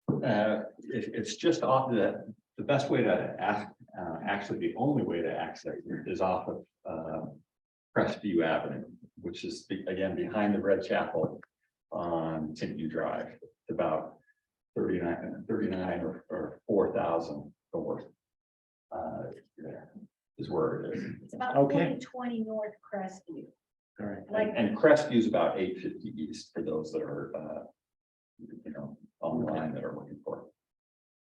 It's just off the best way to ask, actually, the only way to access it is off of Crestview Avenue, which is again behind the Red Chapel on Timpview Drive. It's about 39 or 4,000 north. There is where it is. It's about Okay. 20 North Crestview. All right. Like, And Crestview is about 850 east for those that are, online that are looking for it.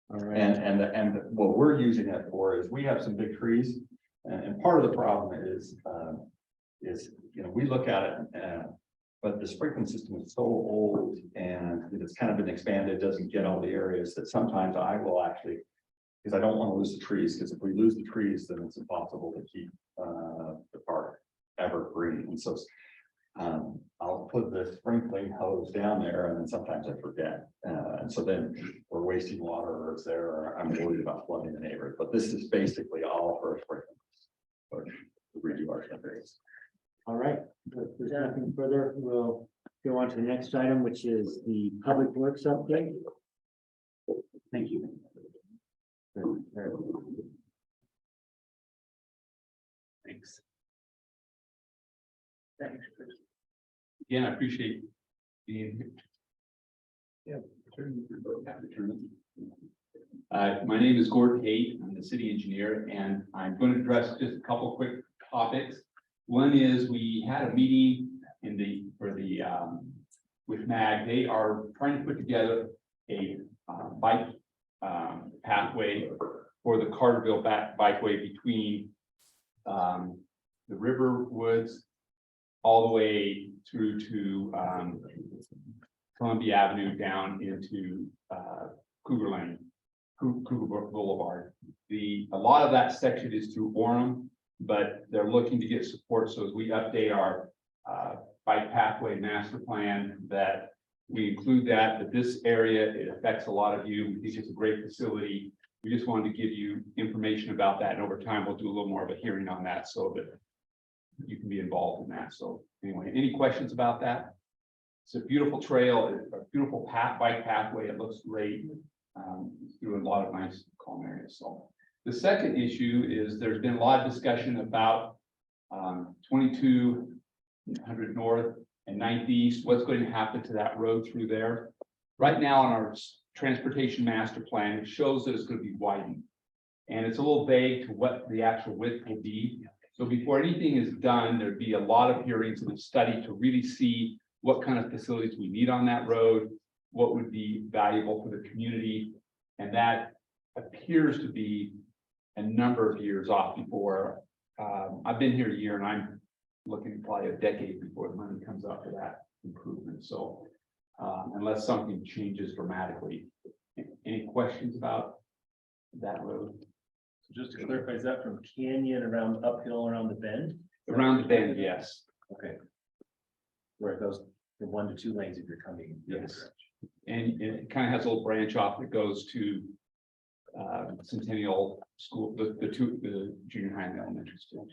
All right. And what we're using it for is we have some big trees, and part of the problem is, we look at it, but the sprinkling system is so old and it's kind of been expanded, doesn't get all the areas that sometimes I will actually, because I don't want to lose the trees, because if we lose the trees, then it's impossible to keep the park evergreen. And so I'll put the sprinkling hose down there and then sometimes I forget. And so then we're wasting water or it's there, or I'm worried about flooding the neighborhood. But this is basically all for sprinkling. So we redo our sprinklers. All right, if there's nothing further, we'll go on to the next item, which is the public works update. Thank you. Thanks. Again, I appreciate being here. My name is Gord Kate. I'm the city engineer, and I'm going to address just a couple quick topics. One is we had a meeting with MAG. They are trying to put together a bike pathway for the Carterville bikeway between the River Woods all the way through to Columbia Avenue down into Cougar Lane, Cougar Boulevard. A lot of that section is through Orem, but they're looking to get support. So as we update our bike pathway master plan, that we include that this area, it affects a lot of you. We think it's a great facility. We just wanted to give you information about that. And over time, we'll do a little more of a hearing on that so that you can be involved in that. So anyway, any questions about that? It's a beautiful trail, a beautiful bike pathway. It looks great. Through a lot of nice calm areas. So the second issue is there's been a lot of discussion about 2200 North and 9th East. What's going to happen to that road through there? Right now on our transportation master plan, it shows that it's going to be widened. And it's a little vague to what the actual width will be. So before anything is done, there'd be a lot of hearings and a study to really see what kind of facilities we need on that road, what would be valuable for the community. And that appears to be a number of years off before. I've been here a year and I'm looking probably a decade before the money comes up for that improvement. So unless something changes dramatically. Any questions about that road? So just to clarify, is that from Canyon around uphill around the bend? Around the bend, yes. Okay. Where it goes from 1 to 2 lanes if you're coming. Yes. And it kind of has a little branch off that goes to Centennial School, the junior high and elementary school.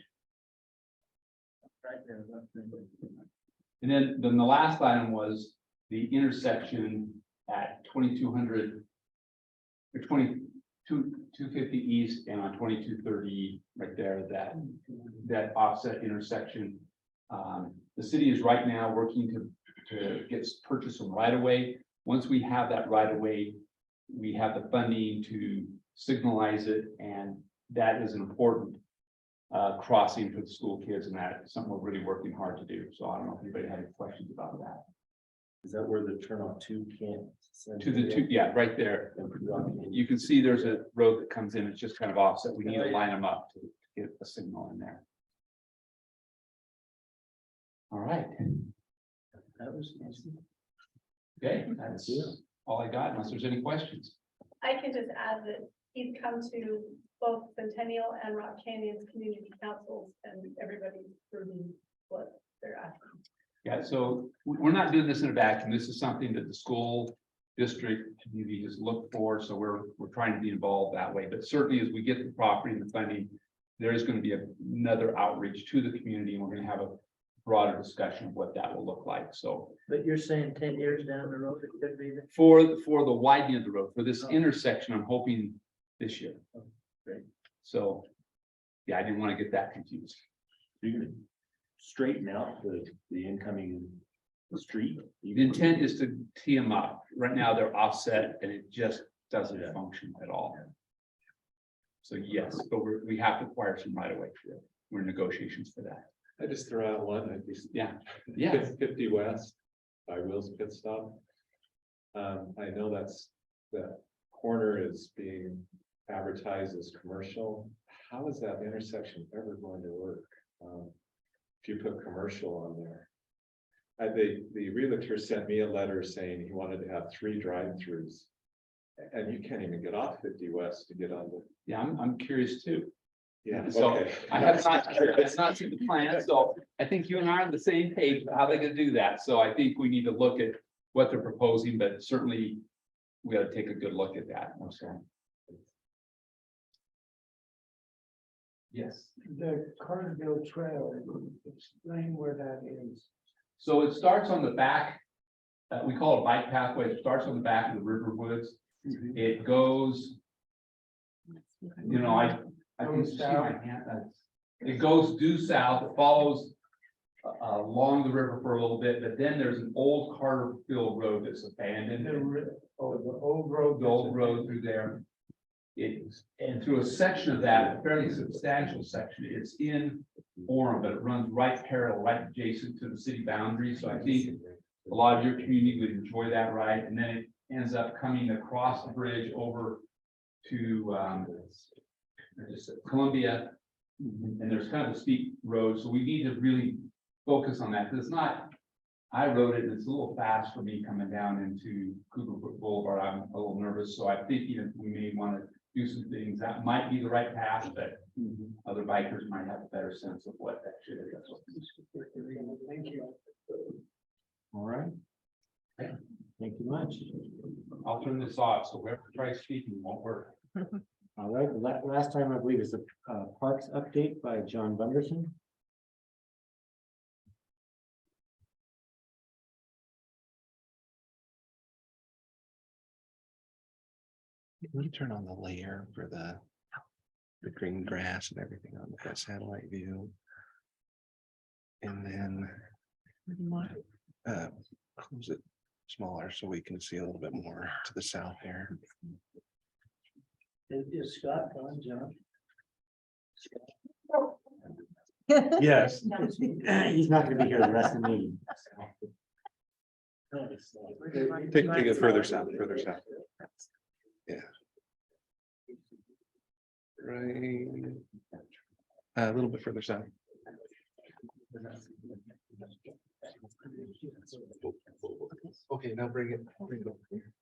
And then the last item was the intersection at 2200 or 250 east and on 2230 right there, that offset intersection. The city is right now working to get purchase some right of way. Once we have that right of way, we have the funding to signalize it, and that is an important crossing for the school kids, and that is something we're really working hard to do. So I don't know if anybody had any questions about that. Is that where the turnoff two can't? To the two, yeah, right there. You can see there's a road that comes in, it's just kind of offset. We need to line them up to get a signal in there. All right. That was easy. Okay, that's all I got, unless there's any questions. I can just add that he's come to both Centennial and Rock Canyon's community councils, and everybody's approving what they're asking. Yeah, so we're not doing this in a vacuum. This is something that the school district community has looked for, so we're trying to be involved that way. But certainly as we get the property and the funding, there is going to be another outreach to the community, and we're going to have a broader discussion of what that will look like. So But you're saying 10 years down the road, it could be there? for the widening of the road, for this intersection, I'm hoping this year. Great. So, yeah, I didn't want to get that confused. You're gonna straighten out the incoming street. The intent is to tee them up. Right now, they're offset and it just doesn't function at all. So yes, but we have to acquire some right away for it. We're in negotiations for that. I just threw out one, Yeah, yeah. 50 West by Will's Pit Stop. I know that corner is being advertised as commercial. How is that intersection ever going to work? If you put commercial on there. The realtor sent me a letter saying he wanted to have 3 drive-throughs. And you can't even get off 50 West to get on the. Yeah, I'm curious too. Yeah, So okay. I have not seen the plan, so I think you and I are on the same page about how they're gonna do that. So I think we need to look at what they're proposing, but certainly we gotta take a good look at that. Okay. Yes. The Carterville Trail, explain where that is. So it starts on the back, we call it bike pathway. It starts on the back of the river woods. It goes, you know, I can see my hand. It goes due south, it follows along the river for a little bit, but then there's an old Carterville road that's abandoned. The old road. The old road through there. And through a section of that, a fairly substantial section, it's in Orem, but it runs right parallel, right adjacent to the city boundary. So I think a lot of your community would enjoy that ride. And then it ends up coming across the bridge over to Columbia. And there's kind of a steep road. So we need to really focus on that, because it's not, I rode it and it's a little fast for me coming down into Cougar Boulevard. I'm a little nervous. So I think even we may want to do some things that might be the right path, but other bikers might have a better sense of what that should be. Thank you. All right. Okay. Thank you much. I'll turn this off, so whoever tries speaking won't work. All right, last time I believe is the parks update by John Bunderson. Can you turn on the layer for the green grass and everything on that satellite view? And then close it smaller so we can see a little bit more to the south here. Is Scott on, John? Yes. He's not gonna be here the rest of the meeting. Take it further south, Yeah. Right. A little bit further south. Okay, now bring it over here.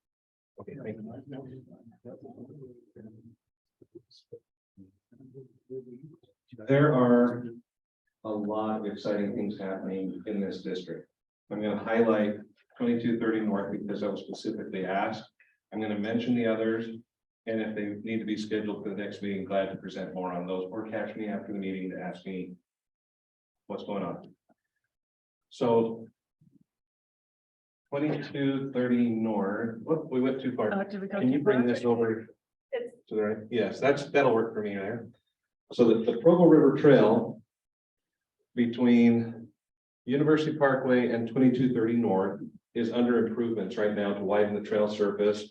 Okay, thank you. There are a lot of exciting things happening in this district. I'm going to highlight 2230 North because that was specifically asked. I'm going to mention the others, and if they need to be scheduled for the next meeting, glad to present more on those, or catch me after the meeting to ask me what's going on. So 2230 north, whoop, we went too far. Oh, did we go Can you too bring far? this over to the right? Yes, that'll work for me there. So the Provo River Trail between University Parkway and 2230 north is under improvements right now to widen the trail surface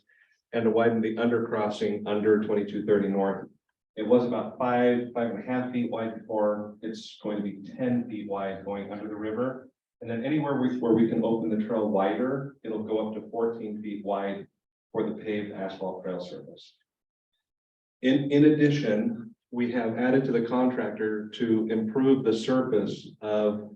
and to widen the undercrossing under 2230 north. It was about 5.5 feet wide before. It's going to be 10 feet wide going under the river. And then anywhere where we can open the trail wider, it'll go up to 14 feet wide for the paved asphalt trail surface. In addition, we have added to the contractor to improve the surface of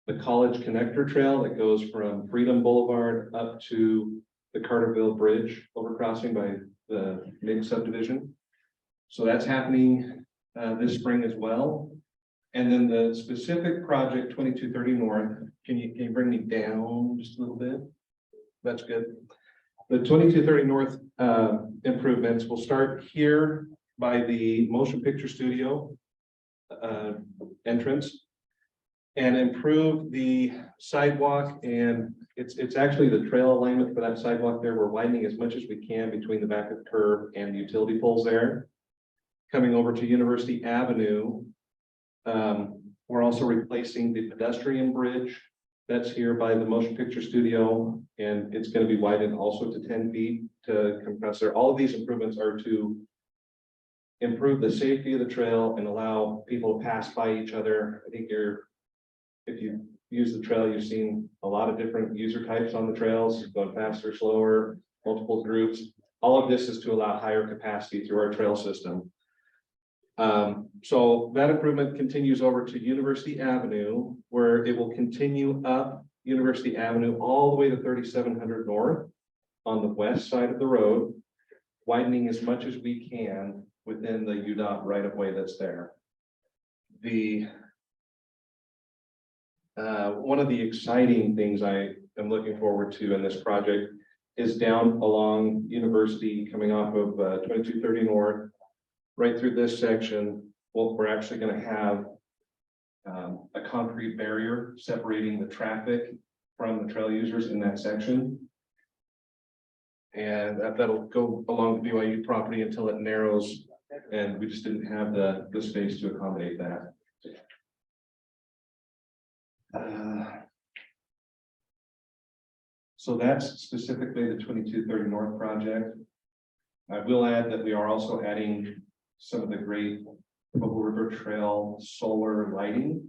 the College Connector Trail that goes from Freedom Boulevard up to the Carterville Bridge overcrossing by the main subdivision. So that's happening this spring as well. And then the specific project 2230 north, can you bring me down just a little bit? That's good. The 2230 north improvements will start here by the motion picture studio entrance and improve the sidewalk. And it's actually the trail alignment for that sidewalk there. We're widening as much as we can between the back of the curb and the utility poles there. Coming over to University Avenue, we're also replacing the pedestrian bridge that's here by the motion picture studio, and it's going to be widened also to 10 feet to compress there. All of these improvements are to improve the safety of the trail and allow people to pass by each other. I think if you use the trail, you've seen a lot of different user types on the trails, going faster, slower, multiple groups. All of this is to allow higher capacity through our trail system. So that improvement continues over to University Avenue, where it will continue up University Avenue all the way to 3700 north on the west side of the road, widening as much as we can within the UDOT right of way that's there. One of the exciting things I am looking forward to in this project is down along University, coming off of 2230 north, right through this section. Well, we're actually going to have a concrete barrier separating the traffic from the trail users in that section. And that'll go along the BYU property until it narrows, and we just didn't have the space to accommodate that. So that's specifically the 2230 North project. I will add that we are also adding some of the great Provo River Trail solar lighting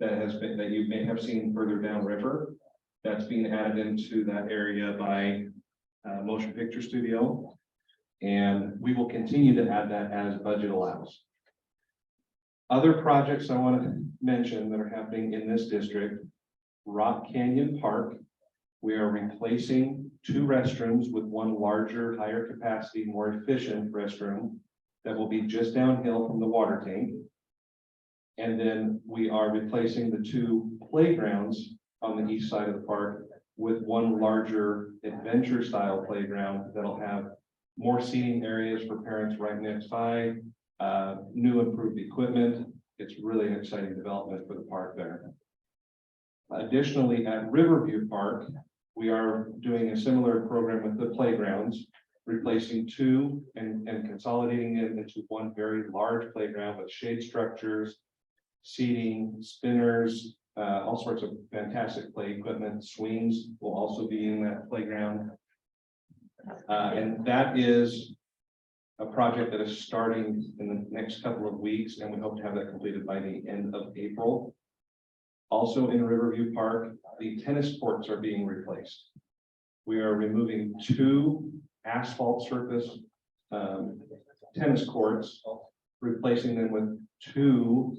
that you may have seen further downriver. That's being added into that area by Motion Picture Studio. And we will continue to add that as budget allows. Other projects I want to mention that are happening in this district: Rock Canyon Park. We are replacing 2 restrooms with one larger, higher capacity, more efficient restroom that will be just downhill from the water tank. And then we are replacing the 2 playgrounds on the east side of the park with one larger adventure style playground that'll have more seating areas for parents right next by, new improved equipment. It's really an exciting development for the park there. Additionally, at Riverview Park, we are doing a similar program with the playgrounds, replacing 2 and consolidating it into one very large playground with shade structures, seating, spinners, all sorts of fantastic play equipment. Swings will also be in that playground. And that is a project that is starting in the next couple of weeks, and we hope to have that completed by the end of April. Also in Riverview Park, the tennis courts are being replaced. We are removing 2 asphalt surface tennis courts, replacing them with 2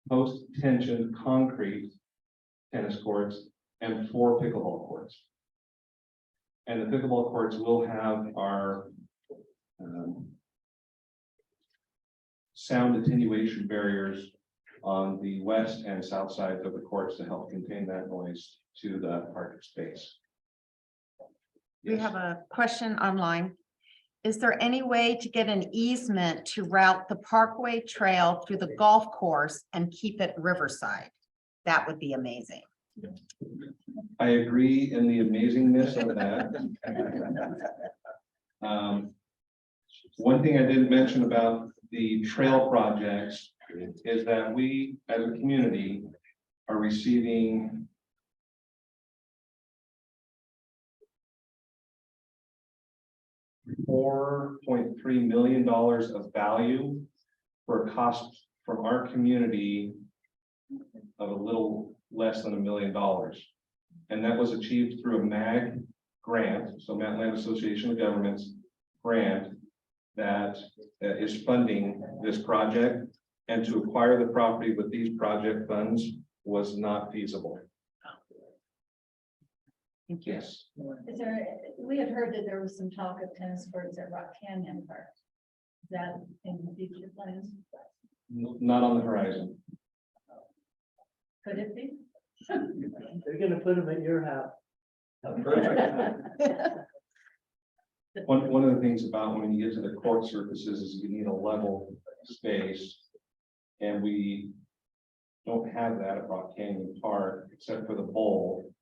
post-tension concrete tennis courts and 4 pickleball courts. And the pickleball courts will have our sound attenuation barriers on the west and south sides of the courts to help contain that noise to the parking space. We have a question online. is there any way to get an easement to route the Parkway Trail through the golf course and keep it Riverside? That would be amazing. I agree in the amazingness of that. One thing I didn't mention about the trail projects is that we, as a community, are receiving $4.3 million of value for a cost from our community of a little less than $1 million. And that was achieved through a MAG grant, so Mountain Land Association of Governments grant that is funding this project. And to acquire the property with these project funds was not feasible. Thank you. Yes. Is there, we had heard that there was some talk of tennis courts at Rock Canyon Park. Is that in the future plans? Not on the horizon. Could it be? They're gonna put them at your house. One of the things about when you get to the court surfaces is you need a level space. And we don't have that at Rock Canyon Park, except for the bowl,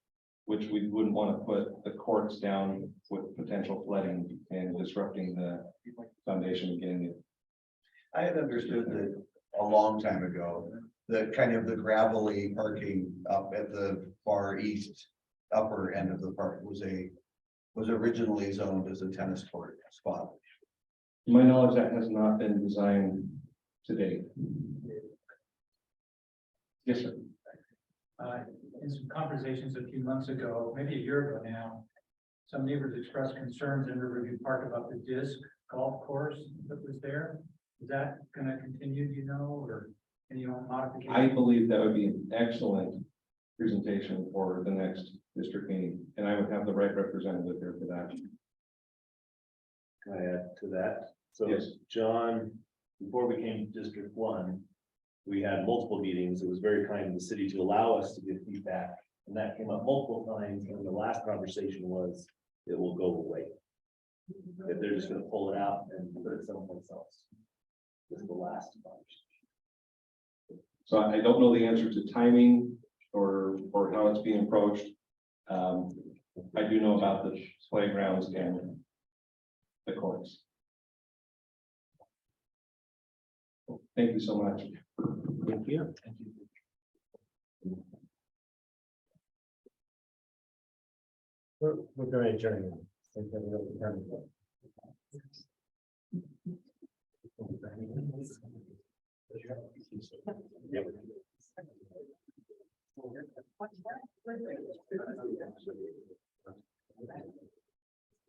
which we wouldn't want to put the courts down with potential flooding and disrupting the foundation again. I had understood that a long time ago, the kind of the gravelly parking up at the far east upper end of the park was originally zoned as a tennis court spot. To my knowledge, that has not been designed to date. Yes, sir. In some conversations a few months ago, maybe a year ago now, some neighbors expressed concerns in Riverview Park about the disc golf course that was there. Is that going to continue, do you know, or any modification? I believe that would be an excellent presentation for the next district meeting, and I would have the right representative here for that. Can I add to that? So, Yes. John, before we came to District 1, we had multiple meetings. It was very kind of the city to allow us to give feedback. And that came up multiple times. And the last conversation was, it will go away. If they're just gonna pull it out and put it someplace else. This is the last conversation. So I don't know the answer to timing or how it's being approached. I do know about the playgrounds and the courts. Thank you so much. Thank you. We're going to adjourn. Yeah.